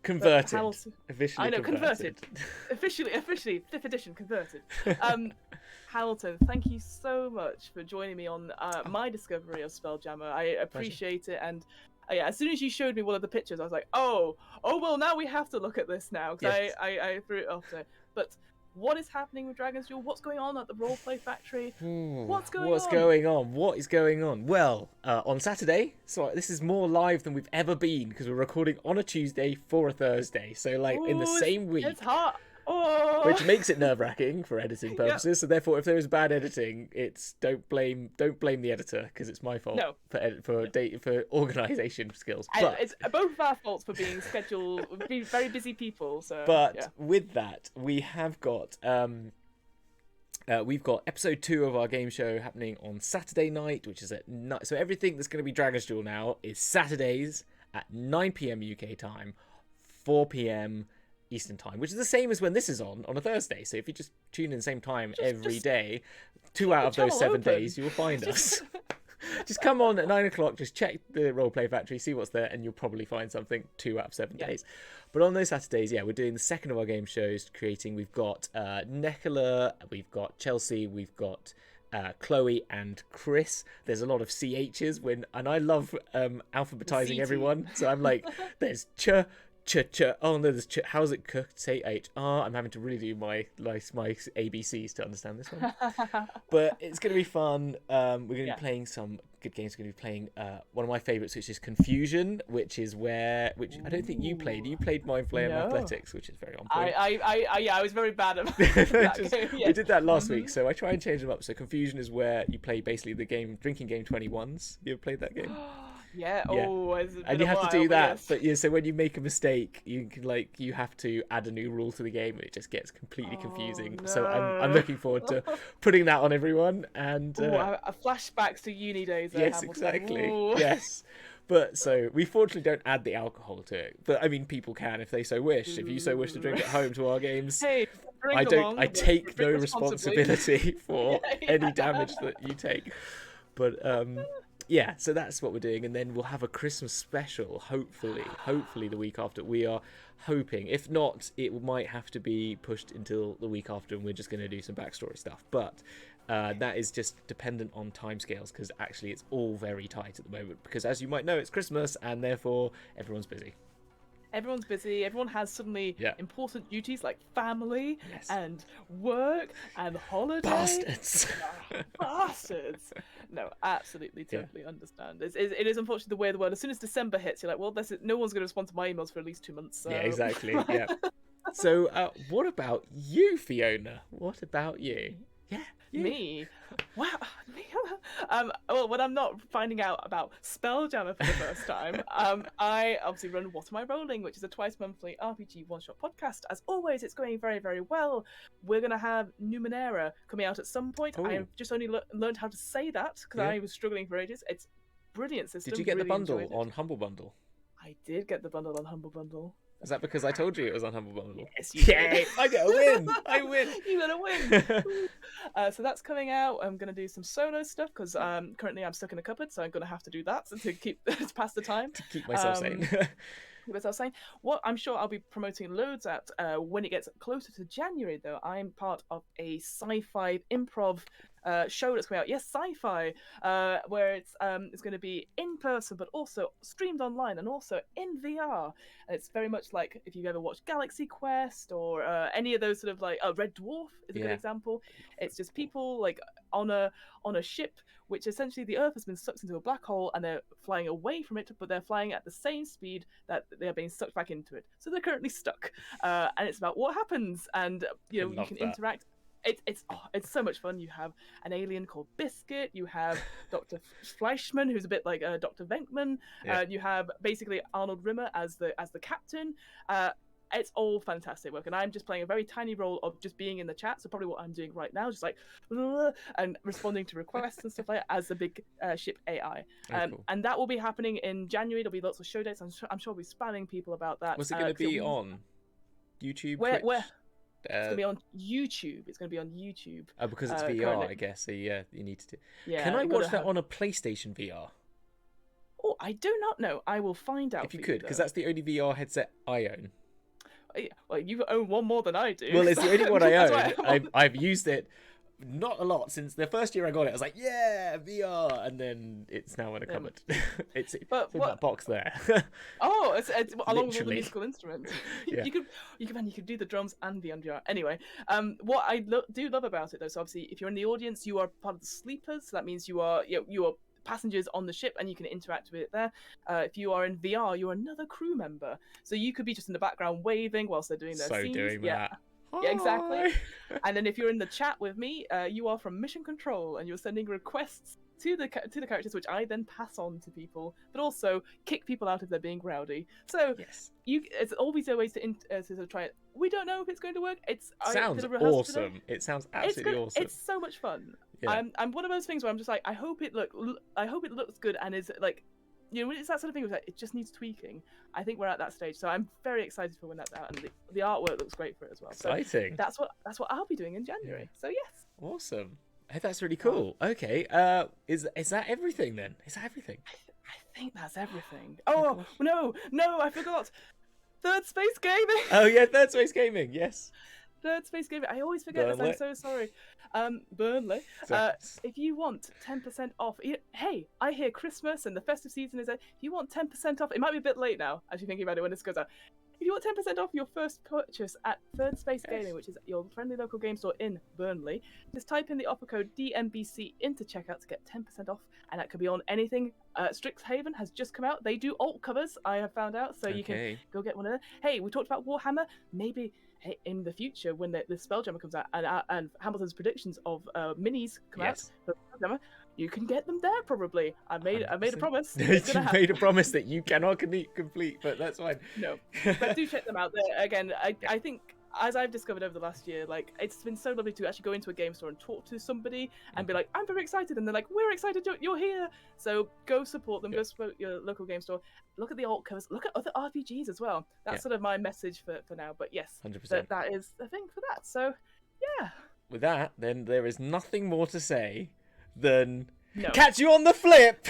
Converted. Officially. I know, converted. Officially, 5th edition converted. Hamilton, thank you so much for joining me on my discovery of Spelljammer. I appreciate it, and as soon as you showed me one of the pictures, I was like, oh well, now we have to look at this now, because I threw it off there. But what is happening with Dragon's Duel? What's going on at the Roleplay Factory? What's going on? What is going on? Well, on Saturday, so this is more live than we've ever been, because we're recording on a Tuesday for a Thursday. So like in the same week. It's hot. Which makes it nerve-wracking for editing purposes. So therefore, if there is bad editing, don't blame the editor, because it's my fault for organisation skills. But it's both of our faults for being very busy people. So, with that, we have got we've got episode 2 of our game show happening on Saturday night, which is at night. So everything that's going to be Dragon's Duel now is Saturdays at 9 p.m. UK time, 4 p.m. Eastern time, which is the same as when this is on a Thursday. So if you just tune in the same time every day, 2 out of those 7 days, you will find us. Just come on at 9 o'clock, just check the Roleplay Factory, see what's there, and you'll probably find something 2 out of 7 days. But on those Saturdays, we're doing the second of our game shows, we've got Nicola, we've got Chelsea, we've got Chloe and Chris. There's a lot of CHs and I love alphabetizing everyone. So I'm like, there's oh no, there's how's it cooked? Say HR. I'm having to really do my ABCs to understand this one. But it's going to be fun. We're going to be playing some good games. We're going to be playing one of my favourites, which is Confusion, which I don't think you played. You played Mind Flame Athletics, which is very on point. I was very bad at that game. We did that last week, so I try and change them up. So Confusion is where you play basically the game, drinking game 21s. You ever played that game? And you have to do that, but so when you make a mistake, you have to add a new rule to the game, and it just gets completely confusing. No. So I'm looking forward to putting that on everyone. And flashbacks to uni days. Yes, exactly. Yes. But so we fortunately don't add the alcohol to it. But I mean, people can if they so wish. If you so wish to drink at home to our games, hey, I take no responsibility for any damage that you take. But so that's what we're doing, and then we'll have a Christmas special, hopefully the week after. We are hoping. If not, it might have to be pushed until the week after, and we're just going to do some backstory stuff. But that is just dependent on timescales, because actually it's all very tight at the moment, because as you might know, it's Christmas, and therefore everyone's busy. Everyone's busy. Everyone has suddenly important duties like family and work and holidays. Bastards. No, absolutely, totally understand. It is unfortunately the way of the world. As soon as December hits, you're like, well, no one's going to respond to my emails for at least 2 months. So. Yeah, exactly. Yeah. So, what about you, Fiona? What about you? Yeah. Me? Wow. Well, when I'm not finding out about Spelljammer for the first time, I obviously run What Am I Rolling, which is a twice-monthly RPG one-shot podcast. As always, it's going very, very well. We're going to have Numenera coming out at some point. I've just only learned how to say that, because I was struggling for ages. It's a brilliant system. Did you get the bundle on Humble Bundle? I did get the bundle on Humble Bundle. Is that because I told you it was on Humble Bundle? Yes, you Yay! I get a win. I win. You got a win. So that's coming out. I'm gonna do some solo stuff because currently I'm stuck in a cupboard, so I'm gonna have to do that to keep to pass the time. To keep myself sane. As I was saying, what I'm sure I'll be promoting loads at when it gets closer to January, though. I'm part of a sci-fi improv show that's coming out. Yes, sci-fi, where it's going to be in person, but also streamed online and also in VR. And it's very much like if you've ever watched Galaxy Quest or any of those sort of like Red Dwarf is a good example. It's just people like on a ship, which essentially the Earth has been sucked into a black hole and they're flying away from it, but they're flying at the same speed that they're being sucked back into it. So they're currently stuck, and it's about what happens, and you can interact. It's so much fun. You have an alien called Biscuit. You have Dr. Fleischman, who's a bit like Dr. Venkman. You have basically Arnold Rimmer as the captain. It's all fantastic work, and I'm just playing a very tiny role of just being in the chat. So probably what I'm doing right now, just like and responding to requests and stuff like that as the big ship AI. Cool. And that will be happening in January. There'll be lots of show dates. I'm sure I'll be spamming people about that. Was it going to be on YouTube? Where? It's going to be on YouTube. It's going to be on YouTube. Oh, because it's VR, currently. I guess. So yeah, you need to do. Yeah. Can I watch that on a PlayStation VR? Oh, I do not know. I will find out. If you could, because that's the only VR headset I own. Well, you own one more than I do. Well, it's the only one I own. I've used it not a lot since the first year I got it. I was like, yeah, VR, and then it's now in a cupboard. it's in that box there. Oh, it's along with all the musical instruments. Yeah. You could do the drums and be on VR. Anyway, what I do love about it though, so obviously if you're in the audience, you are part of the sleepers. So that means you are passengers on the ship and you can interact with it there. If you are in VR, you're another crew member, so you could be just in the background waving whilst they're doing their scenes. Doing that. Yeah, exactly. And then if you're in the chat with me, you are from Mission Control and you're sending requests to the characters, which I then pass on to people, but also kick people out if they're being rowdy. So yes, it's always a way to sort of try it. We don't know if it's going to work. Sounds awesome. Today. It sounds absolutely awesome. It's so much fun. Yeah. I'm one of those things where I'm just like, I hope it looks good and is like, it's that sort of thing where it just needs tweaking. I think we're at that stage, so I'm very excited for when that's out, and the artwork looks great for it as well. Exciting. So that's what I'll be doing in January. So yes. Awesome. Hey, that's really cool. Okay. Is that everything then? Is that everything? I think that's everything. Oh no, I forgot. Third Space Gaming. Oh yeah, Third Space Gaming. Yes. Third Space Gaming. I always forget this. I'm so sorry. Burnley. If you want 10% off, hey, I hear Christmas and the festive season is there. If you want 10% off, it might be a bit late now, as you're thinking about it when this goes out. If you want 10% off your first purchase at Third Space Gaming, which is your friendly local game store in Burnley, just type in the offer code DMBC into checkout to get 10% off, and that could be on anything. Strixhaven has just come out. They do alt covers, I have found out, so you can go get one of them. Hey, we talked about Warhammer. Maybe in the future when the Spelljammer comes out and Hamilton's predictions of minis come out for Spelljammer, you can get them there probably. I made a promise. You made a promise that you cannot complete, but that's fine. No, but do check them out. Again, I think, as I've discovered over the last year, like, it's been so lovely to actually go into a game store and talk to somebody and be like, I'm very excited, and they're like, we're excited you're here. So go support them. Go support your local game store. Look at the alt covers. Look at other RPGs as well. That's sort of my message for now. But yes, 100%. That is the thing for that. So yeah. With that, then there is nothing more to say than catch you on the flip.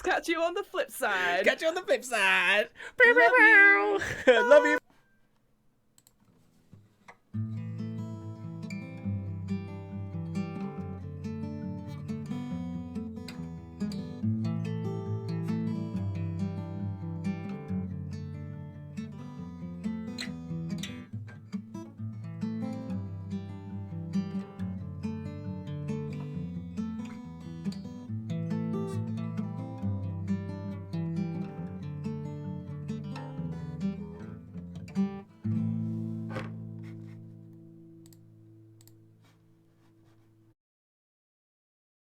Catch you on the flip side. Catch you on the flip side. Love you. Love you.